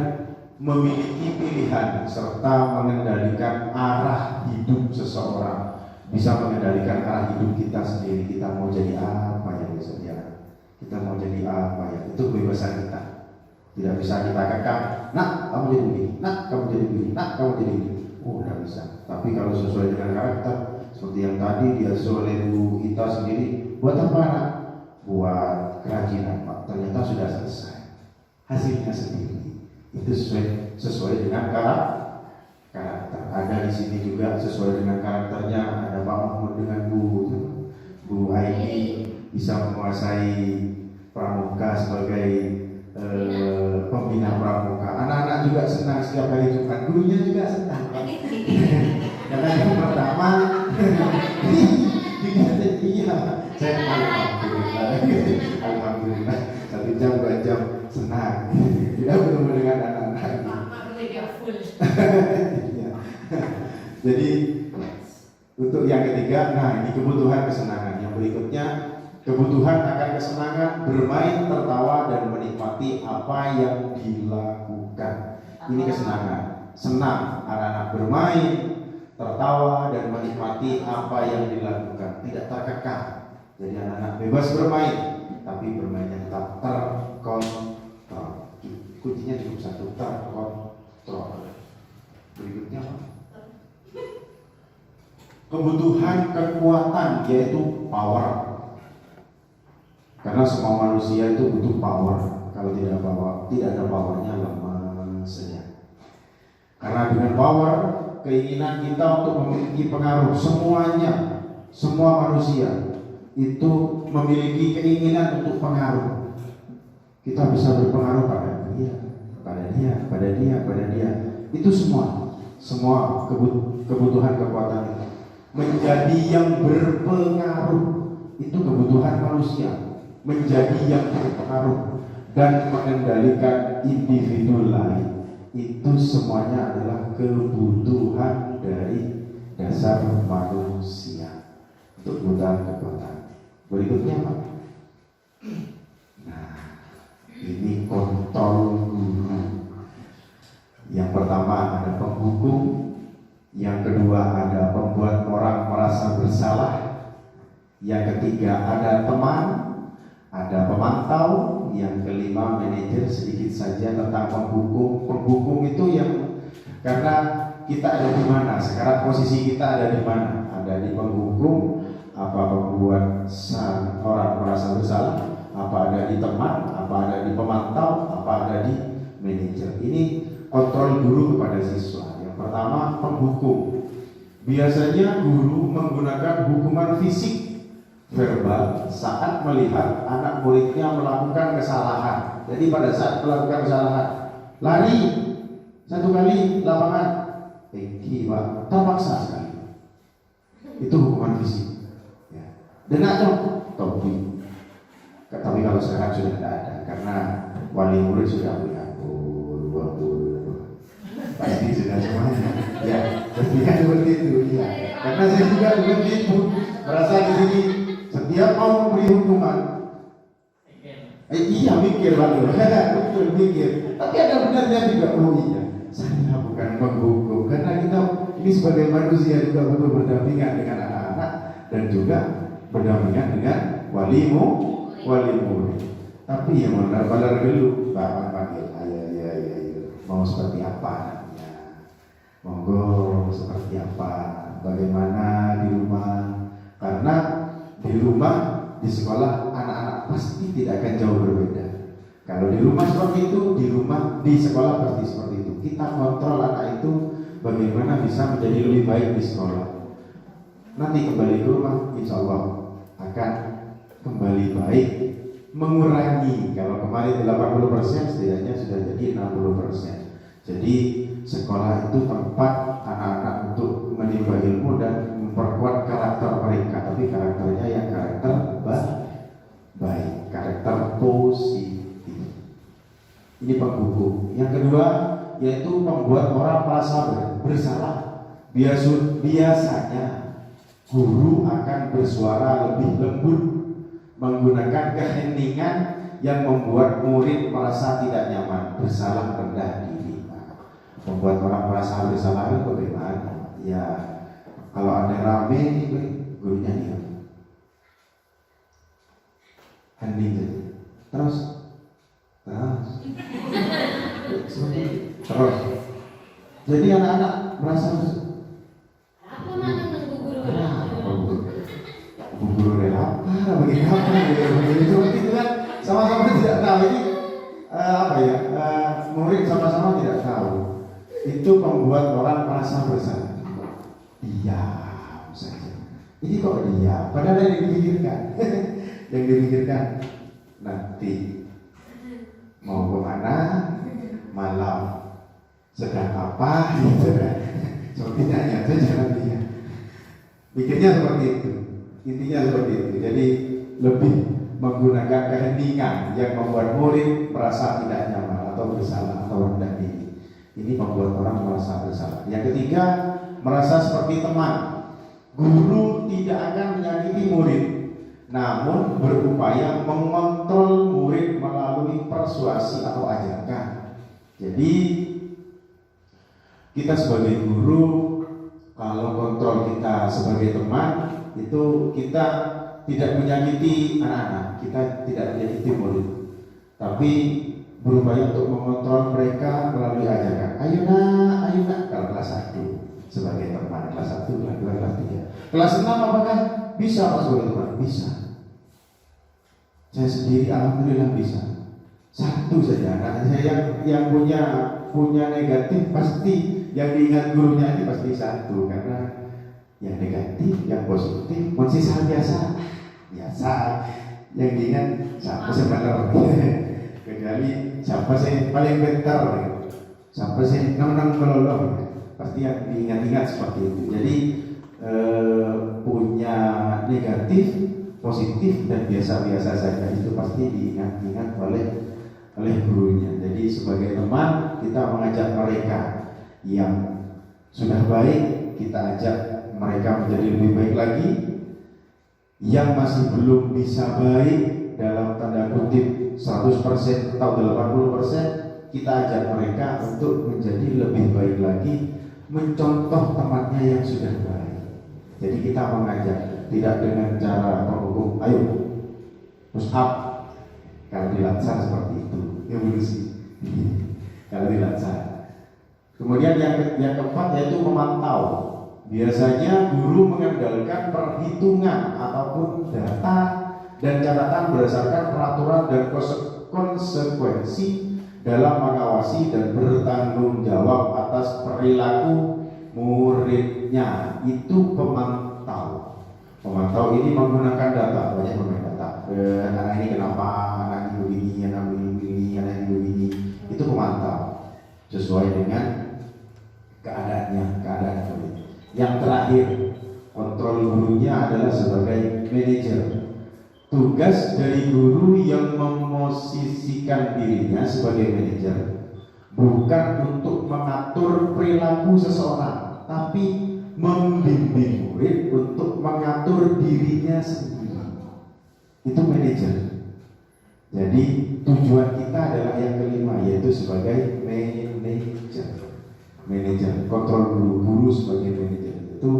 memiliki pilihan serta mengendalikan arah hidup seseorang, bisa mengendalikan arah hidup kita sendiri. Kita mau jadi apa ya besok ya? Kita mau jadi apa ya? Itu kebebasan kita. Tidak bisa kita kekang. Nak, kamu jadi begini. Nak, kamu jadi begini. Nak, kamu jadi begini. Oh, tidak bisa. Tapi kalau sesuai dengan karakter, seperti yang tadi dia oleh Bu kita sendiri, buat apa nak? Buat kerajinan Pak. Ternyata sudah selesai. Hasilnya sendiri. Itu sesuai dengan karakter. Ada di sini juga sesuai dengan karakternya. Ada Pak Mahmud dengan Bu Aini bisa menguasai pramuka sebagai pembina pramuka. Anak-anak juga senang setiap hari Jumat. Gurunya juga senang. Karena yang pertama, iya, saya alhamdulillah 1 jam 2 jam senang. Tidak bertemu dengan anak-anak. Jadi untuk yang ketiga, ini kebutuhan kesenangan. Yang berikutnya, kebutuhan akan kesenangan, bermain, tertawa, dan menikmati apa yang dilakukan. Ini kesenangan. Senang anak-anak bermain, tertawa, dan menikmati apa yang dilakukan. Tidak terkekang. Jadi anak-anak bebas bermain, tapi bermainnya tetap terkontrol. Kuncinya cukup satu, terkontrol. Berikutnya apa? Kebutuhan kekuatan, yaitu power. Karena semua manusia itu butuh power. Kalau tidak ada powernya, lemas saja. Karena dengan power, keinginan kita untuk memiliki pengaruh, semua manusia itu memiliki keinginan untuk pengaruh. Kita bisa berpengaruh pada dia. Itu semua kebutuhan kekuatan itu. Menjadi yang berpengaruh, itu kebutuhan manusia. Menjadi yang berpengaruh dan mengendalikan individu lain, itu semuanya adalah kebutuhan dari dasar manusia untuk kebutuhan kekuatan. Berikutnya apa? Ini kontrol guru. Yang pertama ada penghukum, yang kedua ada pembuat orang merasa bersalah, yang ketiga ada teman, ada pemantau, yang kelima manajer. Sedikit saja tentang penghukum. Penghukum itu yang karena kita ada di mana sekarang, posisi kita ada di mana, ada di penghukum, apa membuat orang merasa bersalah, apa ada di teman, apa ada di pemantau, apa ada di manajer. Ini kontrol guru kepada siswa. Yang pertama penghukum. Biasanya guru menggunakan hukuman fisik verbal saat melihat anak muridnya melakukan kesalahan. Jadi pada saat melakukan kesalahan, lari 1 kali lapangan, Pak, terpaksa sekali. Itu hukuman fisik. Ya. Denak dong, topi. Tapi kalau sekarang sudah tidak ada, karena wali murid sudah punya pasti sudah semuanya. Ya, pastinya seperti itu. Ya. Karena saya juga seperti itu, merasa di sini setiap mau memberi hukuman, iya mikir lalu, betul mikir. Tapi ada benarnya juga, oh iya, saya bukan menghukum, karena kita ini sebagai manusia juga butuh berdampingan dengan anak-anak dan juga berdampingan dengan wali murid. Tapi yang benar-benar dulu, Bapak panggil, ayo, mau seperti apa anaknya, monggo seperti apa, bagaimana di rumah, karena di rumah, di sekolah anak-anak pasti tidak akan jauh berbeda. Kalau di rumah seperti itu, di rumah, di sekolah pasti seperti itu. Kita kontrol anak itu bagaimana bisa menjadi lebih baik di sekolah. Nanti kembali ke rumah, insya Allah akan kembali baik, mengurangi. Kalau kemarin 80%, setidaknya sudah jadi 60%. Jadi sekolah itu tempat anak-anak untuk menimba ilmu dan memperkuat karakter mereka, tapi karakternya yang karakter baik, karakter positif. Ini penghukum. Yang kedua yaitu membuat orang merasa bersalah. Biasanya guru akan bersuara lebih lembut, menggunakan keheningan yang membuat murid merasa tidak nyaman, bersalah, rendah diri. Membuat orang merasa bersalah itu bagaimana? Ya, kalau ada rame, gurunya diam, hening saja, terus, jadi anak-anak merasa guru rela apa, bagaimana? Itu kan sama-sama tidak tahu ini murid sama-sama tidak tahu. Itu membuat orang merasa bersalah. Diam saja. Ini kok diam? Padahal yang dipikirkan, yang dipikirkan nanti mau kemana, malam sedang apa, gitu kan? Seperti nanya saja jangan dia. Pikirnya seperti itu. Intinya seperti itu. Jadi lebih menggunakan keheningan yang membuat murid merasa tidak nyaman atau bersalah atau rendah diri. Ini membuat orang merasa bersalah. Yang ketiga, merasa seperti teman. Guru tidak akan menyakiti murid, namun berupaya mengontrol murid melalui persuasi atau ajakan. Jadi kita sebagai guru, kalau kontrol kita sebagai teman, itu kita tidak menyakiti anak-anak, kita tidak menyakiti murid, tapi berupaya untuk mengontrol mereka melalui ajakan. Ayo nak, kalau kelas 1 sebagai teman, kelas 1, kelas 2, kelas 3, kelas 6 apakah bisa Pak sebagai teman? Bisa. Saya sendiri alhamdulillah bisa. 1 saja anak saya yang punya negatif, pasti yang diingat gurunya ini pasti 1, karena yang negatif, yang positif masih biasa, yang diingat siapa sebenarnya. Kecuali siapa sih paling pintar, siapa sih nang melolong, pasti yang diingat-ingat seperti itu. Jadi punya negatif, positif dan biasa-biasa saja itu pasti diingat-ingat oleh gurunya. Jadi sebagai teman kita mengajak mereka yang sudah baik, kita ajak mereka menjadi lebih baik lagi. Yang masih belum bisa baik dalam tanda kutip 100% atau 80%, kita ajak mereka untuk menjadi lebih baik lagi, mencontoh temannya yang sudah baik. Jadi kita mengajak, tidak dengan cara menghukum, ayo push up, Kalau di Latsar seperti itu, evolusi. Kalau di Latsar. Kemudian yang keempat yaitu memantau. Biasanya guru mengandalkan perhitungan ataupun data dan catatan berdasarkan peraturan dan konsekuensi dalam mengawasi dan bertanggung jawab atas perilaku muridnya. Itu pemantau. Pemantau ini menggunakan data, banyak menggunakan data. Anak ini kenapa, anak ini begini, anak ini begini, anak ini begini. Itu pemantau sesuai dengan keadaan murid. Yang terakhir, kontrol gurunya adalah sebagai manajer. Tugas dari guru yang memosisikan dirinya sebagai manajer bukan untuk mengatur perilaku seseorang, tapi membimbing murid untuk mengatur dirinya sendiri. Itu manajer. Jadi tujuan kita adalah yang kelima, yaitu sebagai manajer. Manajer, kontrol guru sebagai manajer itu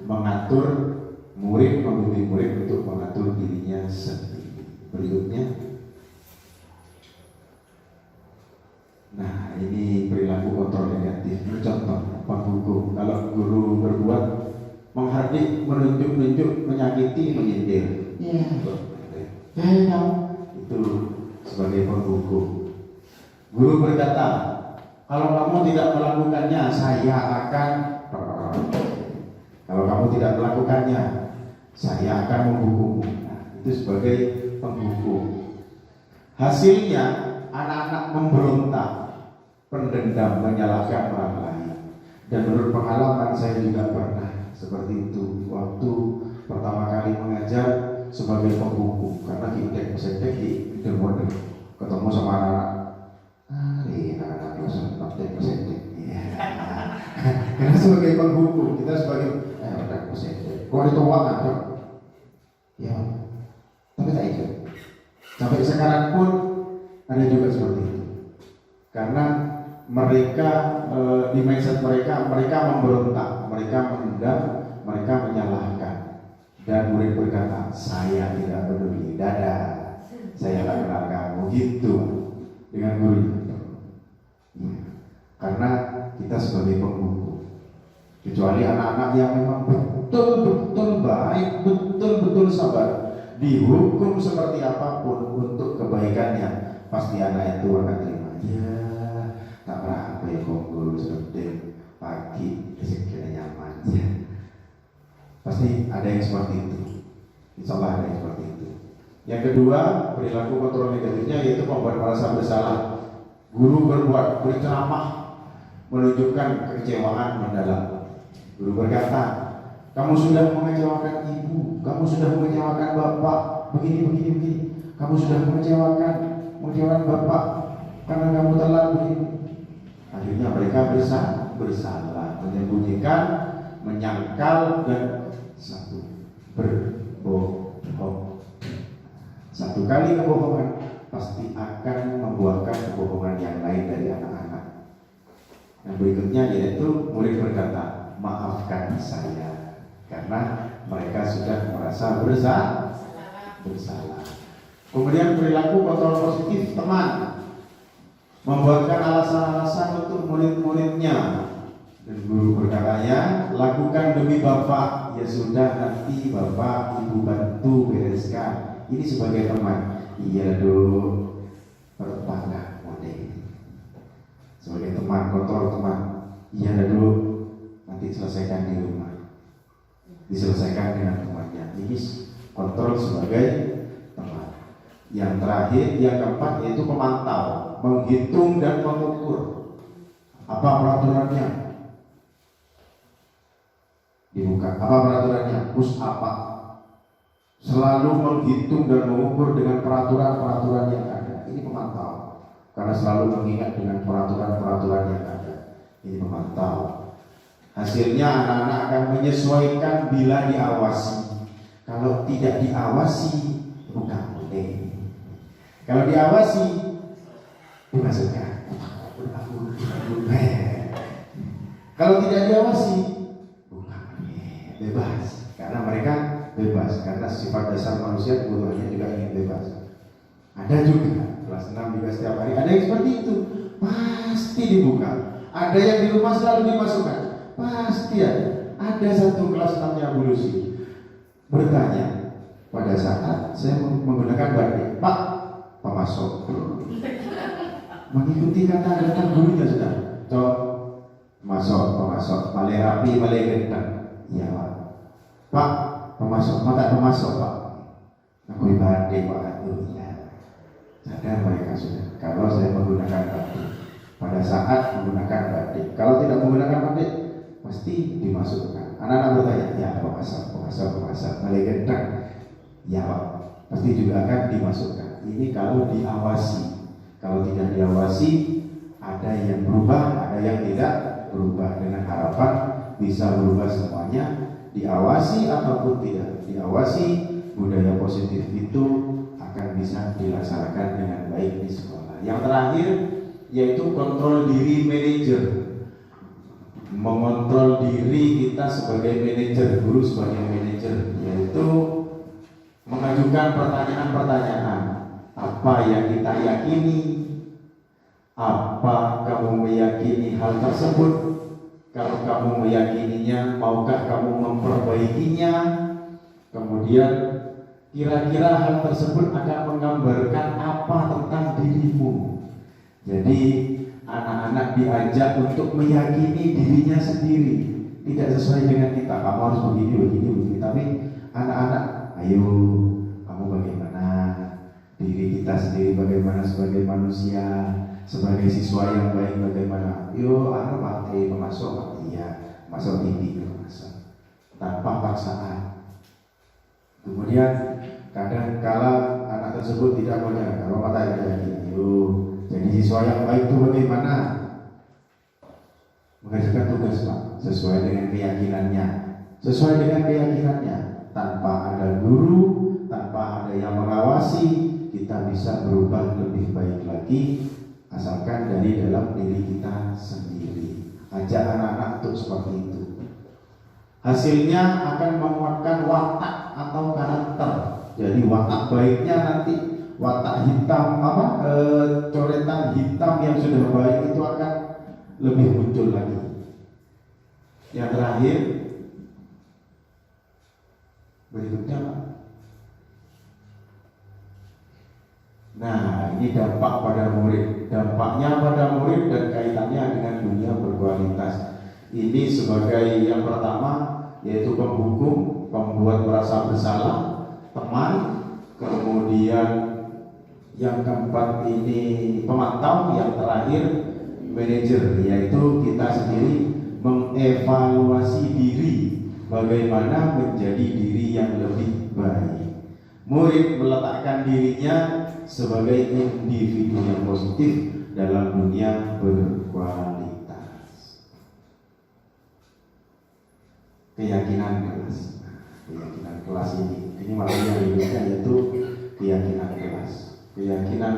mengatur murid, membimbing murid untuk mengatur dirinya sendiri. Berikutnya, nah ini perilaku kontrol negatif. Ini contoh penghukum. Kalau guru berbuat menghardik, menunjuk-nunjuk, menyakiti, menyindir, itu sebagai penghukum. Guru berkata, kalau kamu tidak melakukannya, saya akan. Kalau kamu tidak melakukannya, saya akan menghukummu. Nah, itu sebagai penghukum. Hasilnya, anak-anak memberontak, pendendam, menyalahkan orang lain. Dan menurut pengalaman saya juga pernah seperti itu. Waktu pertama kali mengajar sebagai penghukum, karena kita pesetek di model ketemu sama anak-anak. Anak-anak langsung praktek pesetek. Karena sebagai penghukum, kita sebagai kalau itu uang ada, ya, tapi tak ikut. Sampai sekarang pun ada juga seperti itu. Karena mereka di mindset mereka memberontak, mereka menendam, mereka menyalahkan. Dan murid berkata, saya tidak peduli, dadah, saya tak kenal kamu, gitu dengan gurunya. Karena kita sebagai penghukum. Kecuali anak-anak yang memang betul-betul baik, betul-betul sabar, dihukum seperti apapun untuk kebaikannya, pasti anak itu akan terima. Ya, tak berapa ya guru seperti pagi, sekiranya nyaman. Ya. Pasti ada yang seperti itu. Insya Allah ada yang seperti itu. Yang kedua, perilaku kontrol negatifnya yaitu membuat merasa bersalah. Guru berbuat berceramah, menunjukkan kekecewaan mendalam. Guru berkata, kamu sudah mengecewakan ibu, kamu sudah mengecewakan bapak, begini. Kamu sudah mengecewakan bapak karena kamu telat begini. Akhirnya mereka bersalah, menyembunyikan, menyangkal dan berbohong. Satu kali kebohongan pasti akan membuahkan kebohongan yang lain dari anak-anak. Yang berikutnya yaitu murid berkata, maafkan saya, karena mereka sudah merasa bersalah. Kemudian perilaku kontrol positif teman, membuatkan alasan-alasan untuk murid-muridnya. Dan guru berkatanya, lakukan demi bapak, ya sudah nanti bapak ibu bantu bereskan. Ini sebagai teman. Iya dong, bertangga model. Sebagai teman, kontrol teman. Iya dong, nanti selesaikan di rumah, diselesaikan dengan temannya. Ini kontrol sebagai teman. Yang terakhir, yang keempat yaitu pemantau, menghitung dan mengukur. Apa peraturannya? Dibuka. Apa peraturannya? Push apa? Selalu menghitung dan mengukur dengan peraturan-peraturan yang ada. Ini pemantau, karena selalu mengingat dengan peraturan-peraturan yang ada. Ini pemantau. Hasilnya anak-anak akan menyesuaikan bila diawasi. Kalau tidak diawasi, bukan boleh. Kalau diawasi, dimasukkan. Kalau tidak diawasi, bukan boleh. Bebas, karena mereka bebas, karena sifat dasar manusia kebutuhannya juga ingin bebas. Ada juga kelas 6 juga setiap hari ada yang seperti itu, pasti dibuka. Ada yang di rumah selalu dimasukkan, pasti ada. Ada satu kelas 6-nya Bu Lucy bertanya pada saat saya menggunakan batik, Pak, pemasok, mengikuti kata-kata gurunya sudah, cok, pemasok, malai rapi, malai genteng, iya Pak. Pak, pemasok, mata pemasok Pak. Aku batik Pak, ya. Sadar mereka sudah. Kalau saya menggunakan batik, pada saat menggunakan batik, kalau tidak menggunakan batik, pasti dimasukkan. Anak-anak bertanya, ya pemasok, malai genteng. Ya Pak, pasti juga akan dimasukkan. Ini kalau diawasi. Kalau tidak diawasi, ada yang berubah, ada yang tidak berubah. Dengan harapan bisa berubah semuanya. Diawasi ataupun tidak diawasi, budaya positif itu akan bisa dilaksanakan dengan baik di sekolah. Yang terakhir yaitu kontrol diri manajer. Mengontrol diri kita sebagai manajer, guru sebagai manajer, yaitu mengajukan pertanyaan-pertanyaan. Apa yang kita yakini? Apa kamu meyakini hal tersebut? Kalau kamu meyakininya, maukah kamu memperbaikinya? Kemudian kira-kira hal tersebut akan menggambarkan apa tentang dirimu? Jadi anak-anak diajak untuk meyakini dirinya sendiri, tidak sesuai dengan kita. Kamu harus begini. Tapi anak-anak, ayo, kamu bagaimana? Diri kita sendiri bagaimana sebagai manusia, sebagai siswa yang baik bagaimana? Yo, apa? Pemasok, iya, masuk ini, masuk. Tanpa paksaan. Kemudian kadang kala anak tersebut tidak mau jalan, kalau mata yakin, yo. Jadi siswa yang baik itu bagaimana? Mengerjakan tugas Pak, sesuai dengan keyakinannya, tanpa ada guru, tanpa ada yang mengawasi, kita bisa berubah lebih baik lagi, asalkan dari dalam diri kita sendiri. Ajak anak-anak untuk seperti itu. Hasilnya akan menguatkan watak atau karakter. Jadi watak baiknya nanti, watak hitam coretan hitam yang sudah baik itu akan lebih muncul lagi. Yang terakhir berikutnya Pak. Nah, ini dampak pada murid. Dampaknya pada murid dan kaitannya dengan dunia berkualitas. Ini sebagai yang pertama, yaitu penghukum, pembuat merasa bersalah, teman. Kemudian yang keempat ini pemantau, yang terakhir manajer, yaitu kita sendiri mengevaluasi diri, bagaimana menjadi diri yang lebih baik. Murid meletakkan dirinya sebagai individu yang positif dalam dunia berkualitas. Keyakinan kelas ini materi yang diberikan yaitu keyakinan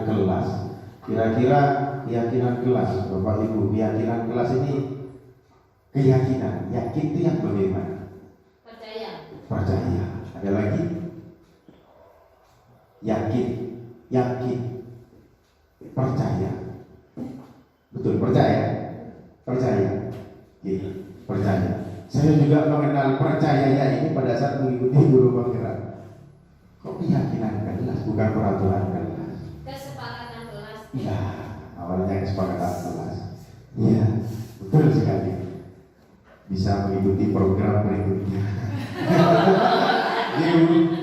kelas. Kira-kira keyakinan kelas, Bapak Ibu, keyakinan kelas ini keyakinan, yakin itu yang bagaimana? Percaya. Ada lagi? Yakin, percaya. Betul, percaya. Gitu, percaya. Saya juga mengenal percayanya ini pada saat mengikuti guru penggerak. Kok keyakinan kelas, bukan peraturan kelas? Kesepakatan kelas. Iya, awalnya kesepakatan kelas. Iya, betul sekali. Bisa mengikuti program berikutnya.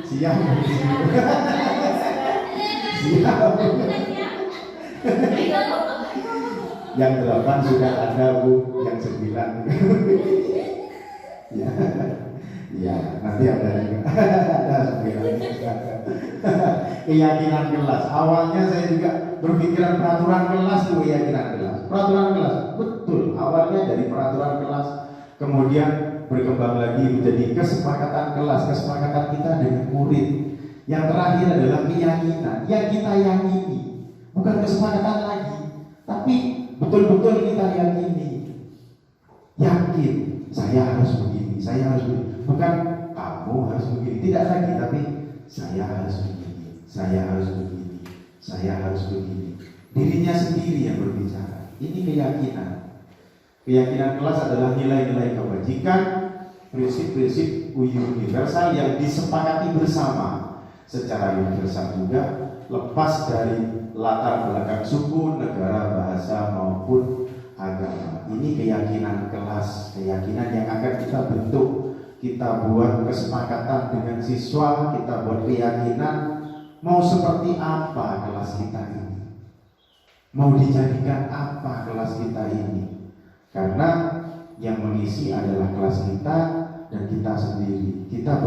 Siap. Yang 8 sudah ada Bu, yang 9. Ya, nanti ada juga. Ada 9. Keyakinan kelas. Awalnya saya juga berpikiran peraturan kelas itu keyakinan kelas. Peraturan kelas, betul. Awalnya dari peraturan kelas, kemudian berkembang lagi menjadi kesepakatan kelas, kesepakatan kita dengan murid. Yang terakhir adalah keyakinan yang kita yakini, bukan kesepakatan lagi, tapi betul-betul kita yakini. Yakin, saya harus begini, bukan kamu harus begini, tidak lagi, tapi saya harus begini, saya harus begini. Dirinya sendiri yang berbicara. Ini keyakinan. Keyakinan kelas adalah nilai-nilai kebajikan, prinsip-prinsip universal yang disepakati bersama secara universal juga, lepas dari latar belakang suku, negara, bahasa maupun agama. Ini keyakinan kelas, keyakinan yang akan kita bentuk. Kita buat kesepakatan dengan siswa, kita buat keyakinan mau seperti apa kelas kita ini, mau dijadikan apa kelas kita ini. Karena yang mengisi adalah kelas kita dan kita sendiri. Kita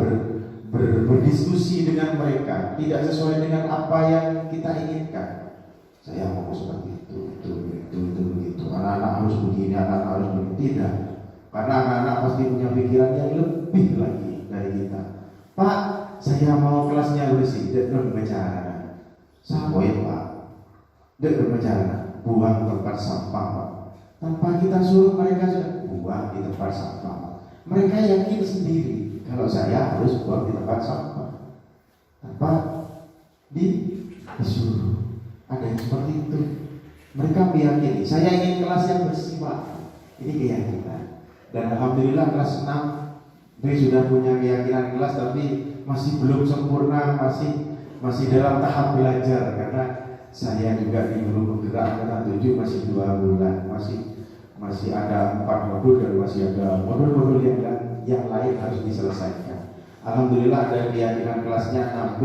berdiskusi dengan mereka, tidak sesuai dengan apa yang kita inginkan. Saya mau seperti itu, begitu. Anak-anak harus begini, anak-anak harus begini. Tidak. Karena anak-anak pasti punya pikiran yang lebih lagi dari kita. Pak, saya mau kelasnya bersih, dan berbicara. Siapa ya Pak? Dan berbicara, buang tempat sampah Pak. Tanpa kita suruh mereka sudah buang di tempat sampah. Mereka yakin sendiri kalau saya harus buang di tempat sampah tanpa disuruh. Ada yang seperti itu. Mereka meyakini saya ingin kelas yang bersih Pak. Ini keyakinan. Dan alhamdulillah kelas 6 dia sudah punya keyakinan kelas, tapi masih belum sempurna, masih dalam tahap belajar. Karena saya juga di belum bergerak angkatan 7 masih 2 bulan, masih ada 4 modul dan masih ada modul-modul yang lain harus diselesaikan. Alhamdulillah ada keyakinan kelasnya 6B.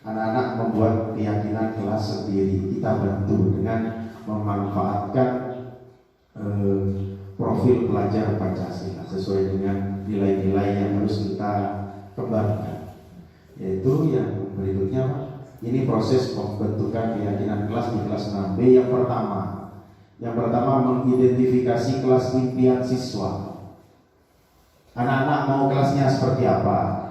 Anak-anak membuat keyakinan kelas sendiri. Kita bantu dengan memanfaatkan profil pelajar Pancasila sesuai dengan nilai-nilai yang harus kita kembangkan. Yaitu yang berikutnya, ini proses pembentukan keyakinan kelas di kelas 6B. Yang pertama mengidentifikasi kelas impian siswa. Anak-anak mau kelasnya seperti apa?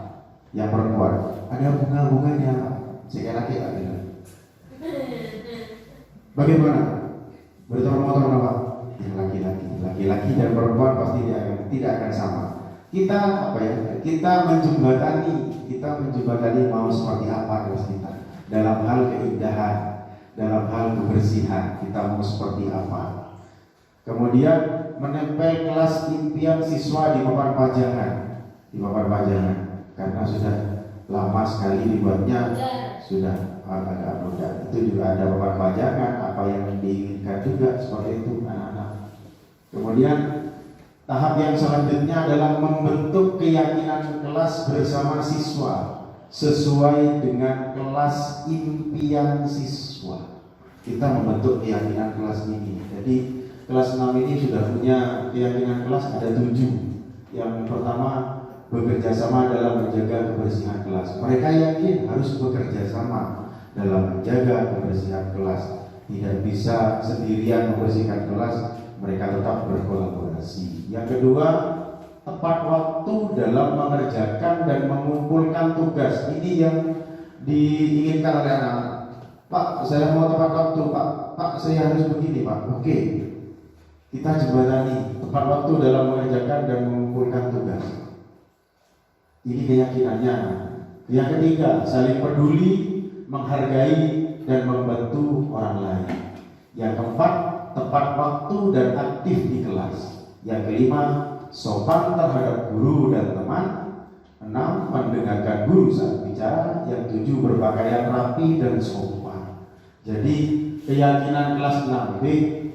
Yang perempuan, ada bunga-bunganya Pak. Saya laki gitu. Bagaimana? Bermotor apa? Yang laki-laki dan perempuan pasti tidak akan sama. Kita Kita menjembatani mau seperti apa kelas kita. Dalam hal keindahan, dalam hal kebersihan, kita mau seperti apa. Kemudian menempel kelas impian siswa di papan pajangan. Karena sudah lama sekali dibuatnya, sudah agak mudah. Itu juga ada papan pajangan, apa yang diinginkan juga seperti itu anak-anak. Kemudian tahap yang selanjutnya adalah membentuk keyakinan kelas bersama siswa sesuai dengan kelas impian siswa. Kita membentuk keyakinan kelas ini. Jadi kelas 6 ini sudah punya keyakinan kelas ada 7. Yang pertama, bekerja sama dalam menjaga kebersihan kelas. Mereka yakin harus bekerja sama dalam menjaga kebersihan kelas. Tidak bisa sendirian membersihkan kelas, mereka tetap berkolaborasi. Yang kedua, tepat waktu dalam mengerjakan dan mengumpulkan tugas. Ini yang diinginkan oleh anak-anak. Pak, saya mau tepat waktu Pak. Pak, saya harus begini Pak. Oke, kita jembatani tepat waktu dalam mengerjakan dan mengumpulkan tugas. Ini keyakinannya. Yang ketiga, saling peduli, menghargai dan membantu orang lain. Yang keempat, tepat waktu dan aktif di kelas. Yang kelima, sopan terhadap guru dan teman. 6, mendengarkan guru saat bicara. Yang 7, berpakaian rapi dan sopan. Jadi keyakinan kelas 6B,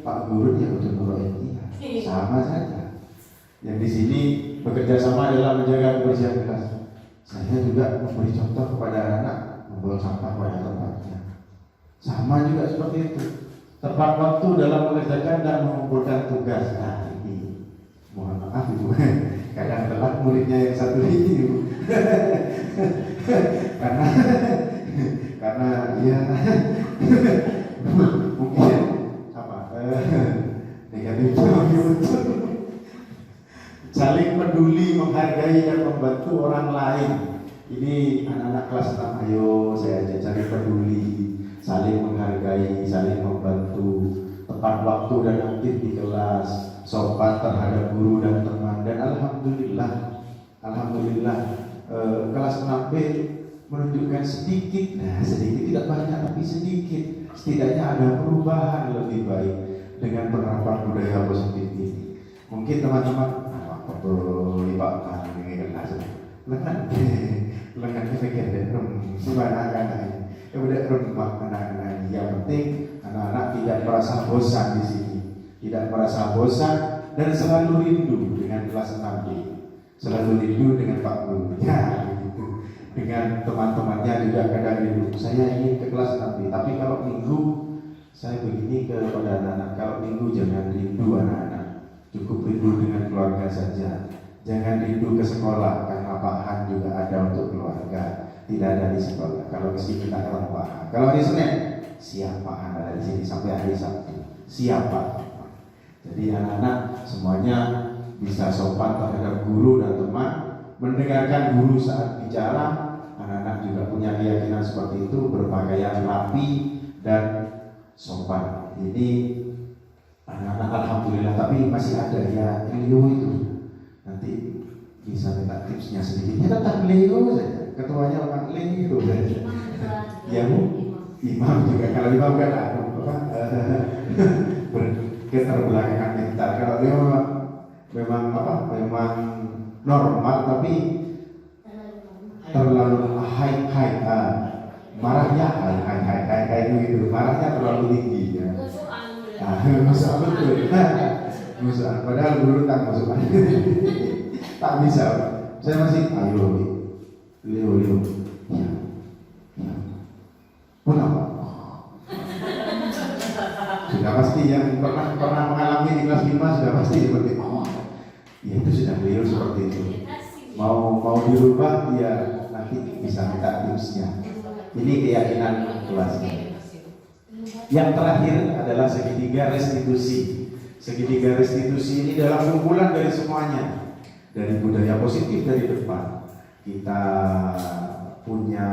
Pak Guru ya udah nurutin sama saja. Yang di sini bekerja sama dalam menjaga kebersihan kelas. Saya juga memberi contoh kepada anak membuang sampah pada tempatnya. Sama juga seperti itu. Tepat waktu dalam mengerjakan dan mengumpulkan tugas. Nah ini, mohon maaf Ibu, kadang telat muridnya yang satu ini Ibu. karena ya mungkin apa negatif saling peduli, menghargai dan membantu orang lain. Ini anak-anak kelas 6, ayo saya ajak saling peduli, saling menghargai, saling membantu, tepat waktu dan aktif di kelas, sopan terhadap guru dan teman. Dan alhamdulillah kelas 6B menunjukkan sedikit, nah sedikit tidak banyak tapi sedikit, setidaknya ada perubahan lebih baik dengan penerapan budaya positif ini. Mungkin teman-teman, apa tuh Pak ini kelas lengan pikir deh, gimana anak-anak ya udah rumah anak-anak. Yang penting anak-anak tidak merasa bosan di sini, tidak merasa bosan dan selalu rindu dengan kelas 6B, selalu rindu dengan Pak Guru, ya gitu. Dengan teman-temannya juga kadang rindu. Saya ingin ke kelas 6B, tapi kalau minggu saya begini kepada anak-anak, kalau minggu jangan rindu anak-anak, cukup rindu dengan keluarga saja. Jangan rindu ke sekolah karena Pak Han juga ada untuk keluarga, tidak ada di sekolah. Kalau ke sini kita ketemu Pak Han. Kalau hari Senin siap Pak Han ada di sini sampai hari Sabtu. Siap Pak. Jadi anak-anak semuanya bisa sopan terhadap guru dan teman, mendengarkan guru saat bicara. Anak-anak juga punya keyakinan seperti itu, berpakaian rapi dan sopan. Ini anak-anak alhamdulillah, tapi masih ada ya Leo itu. Nanti bisa minta tipsnya sedikit. Ya tetap Leo saja. Ketuanya orang Leo saja. Ya Bu, imam juga. Kalau imam kan keterbelakangan mental. Kalau Leo memang normal tapi terlalu high marahnya high gitu. Marahnya terlalu tinggi ya. Musuhan betul. Musuhan. Padahal dulu tak musuhan. Tak bisa. Saya masih ayo Leo. Ya. Kenapa? Sudah pasti yang pernah mengalami di kelas 5 sudah pasti seperti ya itu sudah Leo seperti itu. Mau dirubah ya nanti bisa minta tipsnya. Ini keyakinan kelasnya. Yang terakhir adalah segitiga restitusi. Segitiga restitusi ini adalah kumpulan dari semuanya, dari budaya positif dari depan. Kita punya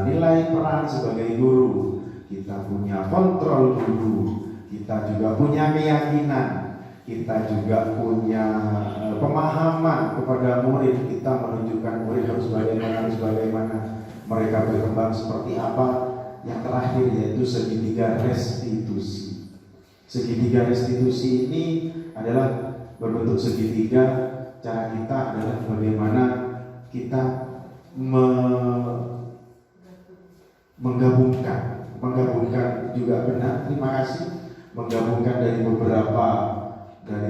nilai peran sebagai guru, kita punya kontrol guru, kita juga punya keyakinan, kita juga punya pemahaman kepada murid. Kita menunjukkan murid harus bagaimana, mereka berkembang seperti apa. Yang terakhir yaitu segitiga restitusi. Segitiga restitusi ini adalah berbentuk segitiga. Cara kita adalah bagaimana kita menggabungkan juga benar. Terima kasih. Menggabungkan dari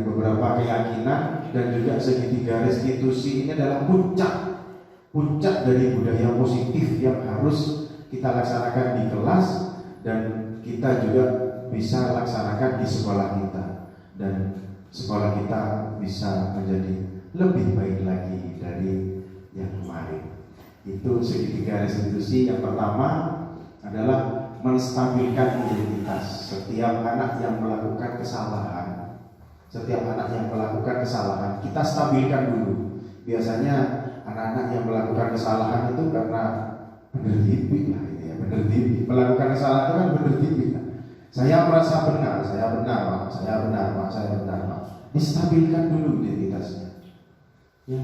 beberapa keyakinan dan juga segitiga restitusi ini adalah puncak dari budaya positif yang harus kita laksanakan di kelas dan kita juga bisa laksanakan di sekolah kita, dan sekolah kita bisa menjadi lebih baik lagi dari yang kemarin. Itu segitiga restitusi. Yang pertama adalah menstabilkan identitas. Setiap anak yang melakukan kesalahan, kita stabilkan dulu. Biasanya anak-anak yang melakukan kesalahan itu karena bener tipik lah ini ya, bener tipik. Melakukan kesalahan itu kan bener tipik lah. Saya merasa benar, saya benar Pak. Distabilkan dulu identitasnya. Ya,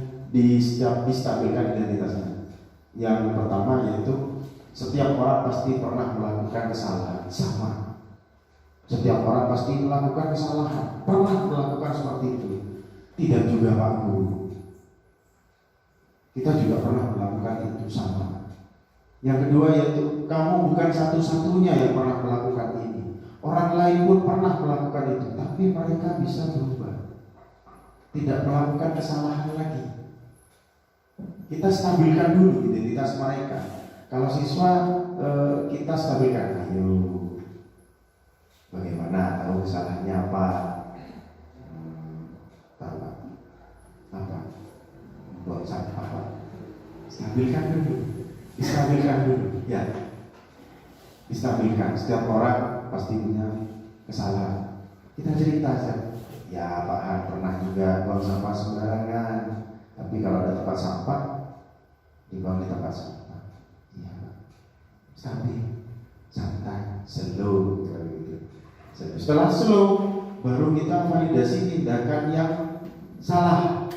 distabilkan identitasnya. Yang pertama yaitu setiap orang pasti pernah melakukan kesalahan, sama. Setiap orang pasti melakukan kesalahan, pernah melakukan seperti itu. Tidak juga Pak Guru. Kita juga pernah melakukan itu, sama. Yang kedua yaitu kamu bukan satu-satunya yang pernah melakukan ini. Orang lain pun pernah melakukan itu, tapi mereka bisa berubah, tidak melakukan kesalahan lagi. Kita stabilkan dulu identitas mereka. Kalau siswa kita stabilkan, ayo bagaimana, tahu kesalahannya apa? Tahu apa? Buat apa? Stabilkan dulu, ya. Distabilkan. Setiap orang pasti punya kesalahan. Kita cerita saja. Ya Pak Han pernah juga buang sampah sembarangan, tapi kalau ada tempat sampah dibuang di tempat sampah. Iya Pak. Stabil, santai, slow gitu. Setelah slow, baru kita validasi tindakan yang salah.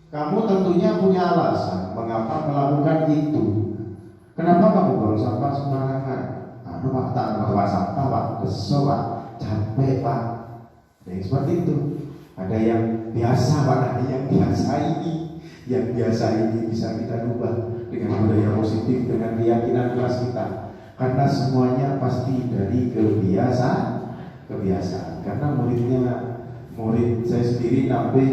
Kamu tentunya punya alasan mengapa melakukan itu. Kenapa kamu buang sampah sembarangan? Aduh pak, tak mau tempat sampah pak, kesel pak, capek pak. Ada yang seperti itu. Ada yang biasa pak, ada yang biasa ini. Yang biasa ini bisa kita ubah dengan budaya positif, dengan keyakinan kelas kita. Karena semuanya pasti dari kebiasaan. Karena murid saya sendiri nabe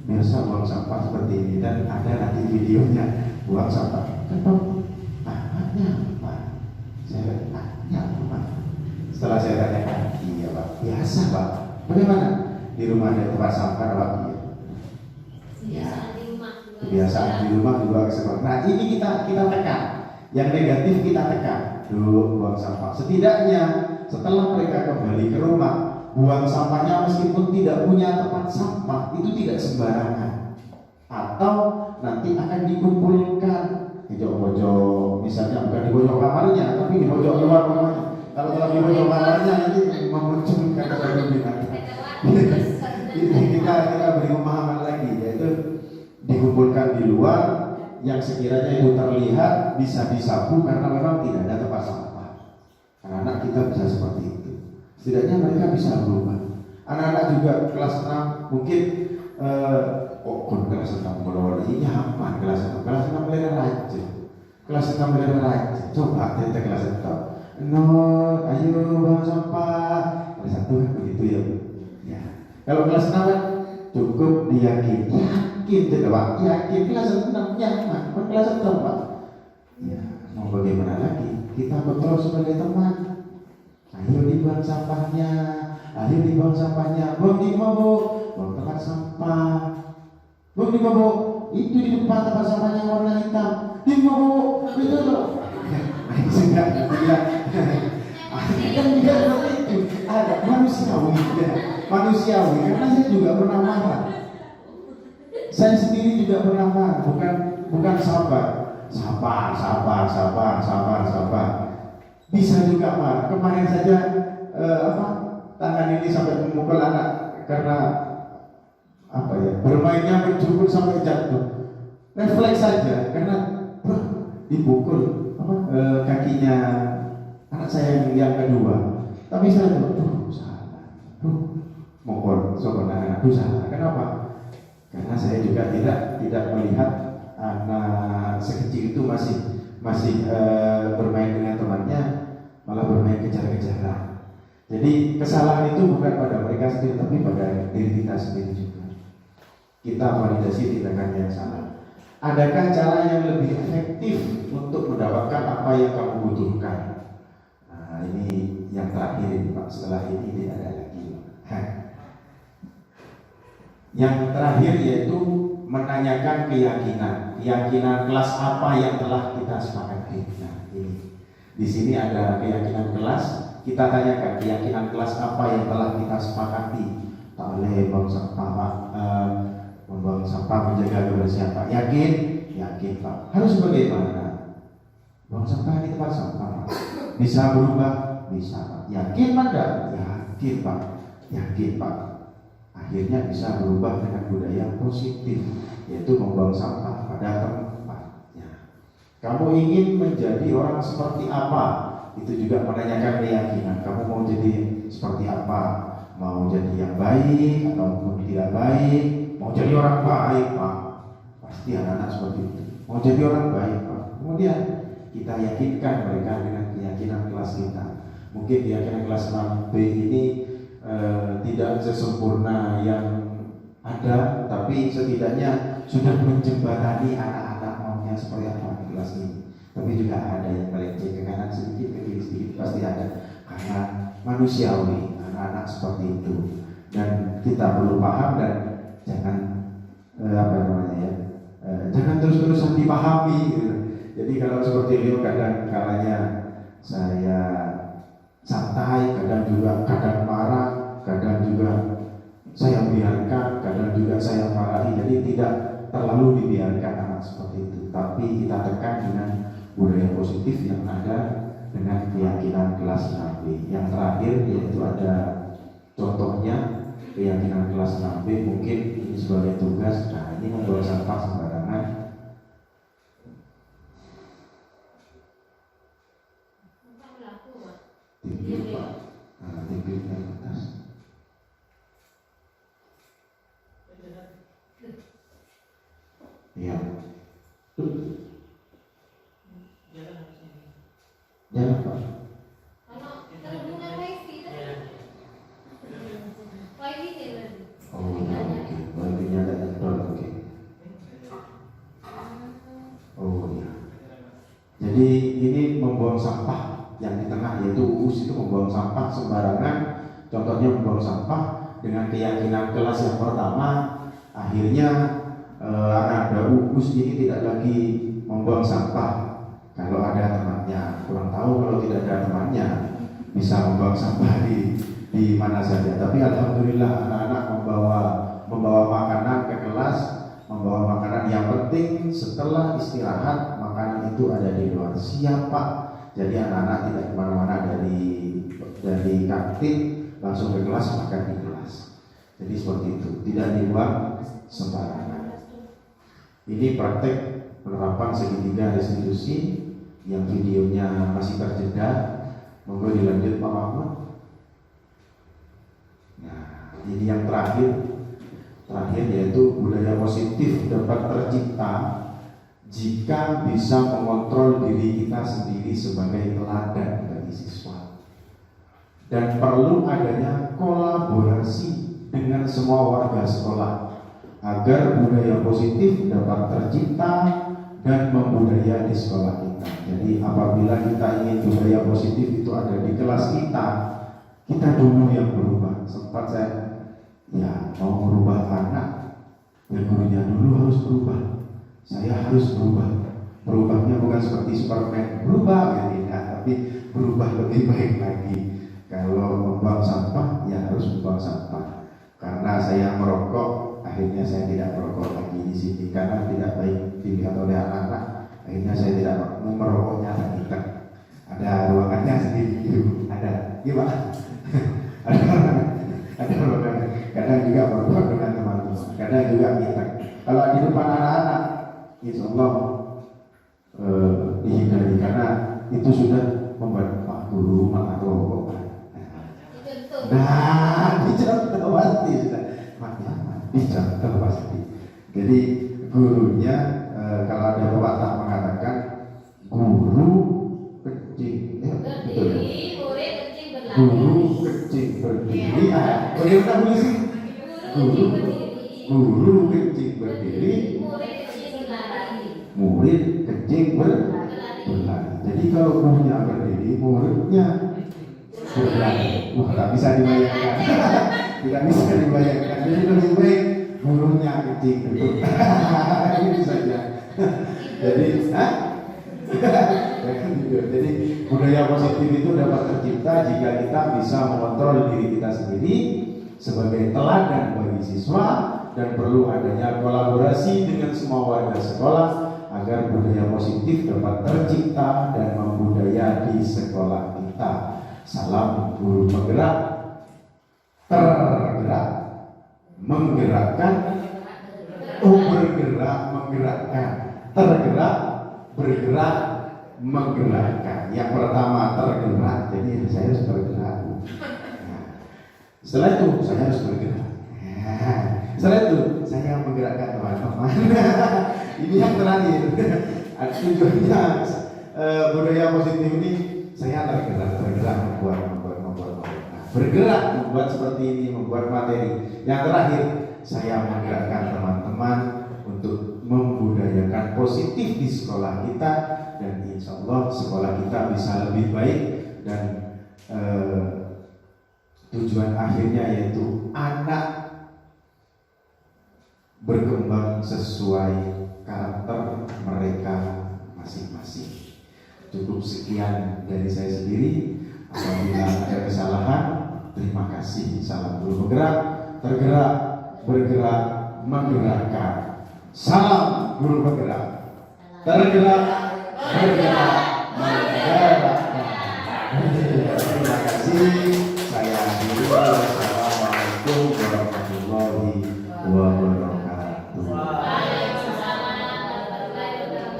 biasa buang sampah seperti ini, dan ada nanti videonya buang sampah. Apa? Saya tanya apa? Setelah saya tanyakan, iya pak, biasa pak. Bagaimana? Di rumah ada tempat sampah pak? Iya. Kebiasaan di rumah juga seperti. Nah ini kita tekan. Yang negatif kita tekan. Buang sampah. Setidaknya setelah mereka kembali ke rumah, buang sampahnya meskipun tidak punya tempat sampah itu tidak sembarangan. Atau nanti akan dikumpulkan di pojok, misalnya bukan di pojok kamarnya, tapi di pojok luar kamarnya. Kalau di pojok kamarnya nanti memunculkan kata binatang. Kita beri pemahaman lagi, yaitu dikumpulkan di luar yang sekiranya itu terlihat bisa disapu karena memang tidak ada tempat sampah. Anak-anak kita bisa seperti itu. Setidaknya mereka bisa berubah. Anak-anak juga kelas 6 mungkin kelas 6 kalau ini nyaman kelas 6 belajar aja. Kelas 6 belajar aja. Coba kita kelas 1. Ayo buang sampah. Kelas 1 kan begitu ya. Ya. Kalau kelas 6 kan cukup yakin tidak pak, yakin kelas 6 nyaman, kelas 6 pak. Ya, mau bagaimana lagi? Kita kontrol sebagai teman. Ayo dibuang sampahnya, buang di mabuk, buang tempat sampah, buang di mabuk. Itu di depan tempat sampahnya warna hitam, di mabuk itu loh. Sudah, kan juga seperti itu. Ada manusiawi, karena saya juga pernah marah. Saya sendiri juga pernah marah, bukan sabar. Bisa juga marah. Kemarin saja tangan ini sampai memukul anak karena bermainnya mencukur sampai jatuh. Refleks saja karena dipukul kakinya anak saya yang kedua. Tapi saya salah. Mukul anak salah. Kenapa? Karena saya juga tidak melihat anak sekecil itu masih bermain dengan temannya, malah bermain kejar-kejaran. Jadi kesalahan itu bukan pada mereka sendiri, tapi pada diri kita sendiri juga. Kita validasi tindakan yang salah. Adakah cara yang lebih efektif untuk mendapatkan apa yang kamu butuhkan? Nah, ini yang terakhir ini Pak. Setelah ini tidak ada lagi. Yang terakhir yaitu menanyakan keyakinan kelas apa yang telah kita sepakati. Nah, ini di sini ada keyakinan kelas. Kita tanyakan keyakinan kelas apa yang telah kita sepakati. Tak boleh buang sampah, membuang sampah, menjaga kebersihan Pak. Yakin Pak. Harus bagaimana? Buang sampah di tempat sampah Pak. Bisa berubah? Bisa Pak. Yakin Pak? Yakin Pak. Akhirnya bisa berubah dengan budaya positif, yaitu membuang sampah pada tempatnya. Kamu ingin menjadi orang seperti apa? Itu juga menanyakan keyakinan. Kamu mau jadi seperti apa? Mau jadi yang baik ataupun tidak baik? Mau jadi orang baik Pak? Pasti anak-anak seperti itu. Mau jadi orang baik Pak? Kemudian kita yakinkan mereka dengan keyakinan kelas kita. Mungkin keyakinan kelas 6B ini tidak sesempurna yang ada, tapi setidaknya sudah menjembatani anak-anak maunya seperti apa di kelas ini. Tapi juga ada yang melenceng ke kanan sedikit, ke kiri sedikit, pasti ada. Karena manusiawi anak-anak seperti itu, dan kita perlu paham dan jangan jangan terus-terusan dipahami. Gitu. Jadi kalau seperti Leo kadang kalanya saya santai, kadang marah, kadang juga saya biarkan, kadang juga saya marahi. Jadi tidak terlalu dibiarkan anak seperti itu, tapi kita tekan dengan budaya positif yang ada dengan keyakinan kelas 6B. Yang terakhir yaitu ada contohnya keyakinan kelas 6B, mungkin ini sebagai tugas. Nah, ini membuang sampah sembarangan. Iya. Jalan Pak. Oh ya, oke. Wifi-nya ada nyedot, oke. Oh ya. Jadi ini membuang sampah yang di tengah, yaitu UUS itu membuang sampah sembarangan. Contohnya membuang sampah dengan keyakinan kelas yang pertama, akhirnya anak UUS ini tidak lagi membuang sampah kalau ada temannya. Kurang tahu kalau tidak ada temannya bisa membuang sampah di mana saja. Tapi alhamdulillah anak-anak membawa makanan ke kelas, membawa makanan. Yang penting setelah istirahat makanan itu ada di luar siap Pak. Jadi anak-anak tidak kemana-mana dari kantin langsung ke kelas, makan di kelas. Jadi seperti itu, tidak dibuang sembarangan. Ini praktek penerapan segitiga restitusi yang videonya masih terjeda. Monggo dilanjut Pak Mahmud. Nah, ini yang terakhir yaitu budaya positif dapat tercipta jika bisa mengontrol diri kita sendiri sebagai teladan bagi siswa. Dan perlu adanya kolaborasi dengan semua warga sekolah agar budaya positif dapat tercipta dan membudaya di sekolah kita. Jadi apabila kita ingin budaya positif itu ada di kelas kita dulu yang berubah. Sempat saya mau merubah anak, gurunya dulu harus berubah. Saya harus berubah. Berubahnya bukan seperti Superman, berubah tapi berubah lebih baik lagi. Kalau membuang sampah, ya harus membuang sampah. Karena saya merokok, akhirnya saya tidak merokok lagi di sini karena tidak baik dilihat oleh anak-anak. Akhirnya saya tidak merokoknya lagi. Ada ruangannya sendiri gitu. Ada, gimana? ada ruangan. Kadang juga merokok dengan teman-teman. Kadang juga kita. Kalau di depan anak-anak, insya Allah dihindari karena itu sudah membuat Pak Guru malah rokok. Nah, dicontoh pasti sudah. Dicontoh pasti. Jadi gurunya kalau ada pepatah mengatakan guru kencing, murid kencing berlari. Guru kencing berdiri. Bagaimana polisi? Guru kencing berdiri. Murid kencing berlari. Jadi kalau gurunya berdiri, muridnya berlari. Tak bisa dibayangkan. Tidak bisa dibayangkan. Jadi lebih baik gurunya kencing duduk. Ini saja. Jadi, jadi budaya positif itu dapat tercipta jika kita bisa mengontrol diri kita sendiri sebagai teladan bagi siswa, dan perlu adanya kolaborasi dengan semua warga sekolah agar budaya positif dapat tercipta dan membudaya di sekolah kita. Salam guru penggerak, tergerak, menggerakkan, bergerak, menggerakkan, tergerak, bergerak, menggerakkan. Yang pertama tergerak, jadi saya harus bergerak. Setelah itu saya harus bergerak. Setelah itu saya menggerakkan teman-teman. Ini yang terakhir. Tujuannya budaya positif ini saya tergerak membuat. Bergerak membuat seperti ini, membuat materi. Yang terakhir saya menggerakkan teman-teman untuk membudayakan positif di sekolah kita, dan insya Allah sekolah kita bisa lebih baik, dan tujuan akhirnya yaitu anak berkembang sesuai karakter mereka masing-masing. Cukup sekian dari saya sendiri. Apabila ada kesalahan, terima kasih. Salam guru penggerak, tergerak, bergerak, menggerakkan. Salam guru penggerak, tergerak, bergerak, menggerakkan. Terima kasih. Saya akhiri. Wassalamualaikum warahmatullahi wabarakatuh.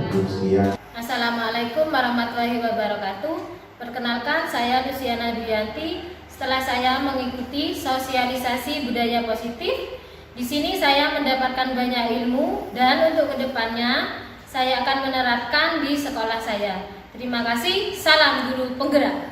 Cukup sekian. Assalamualaikum warahmatullahi wabarakatuh. Perkenalkan, saya Luciana Duyanti. Setelah saya mengikuti sosialisasi budaya positif Di sini saya mendapatkan banyak ilmu dan untuk kedepannya saya akan menerapkan di sekolah saya. Terima kasih, salam guru penggerak.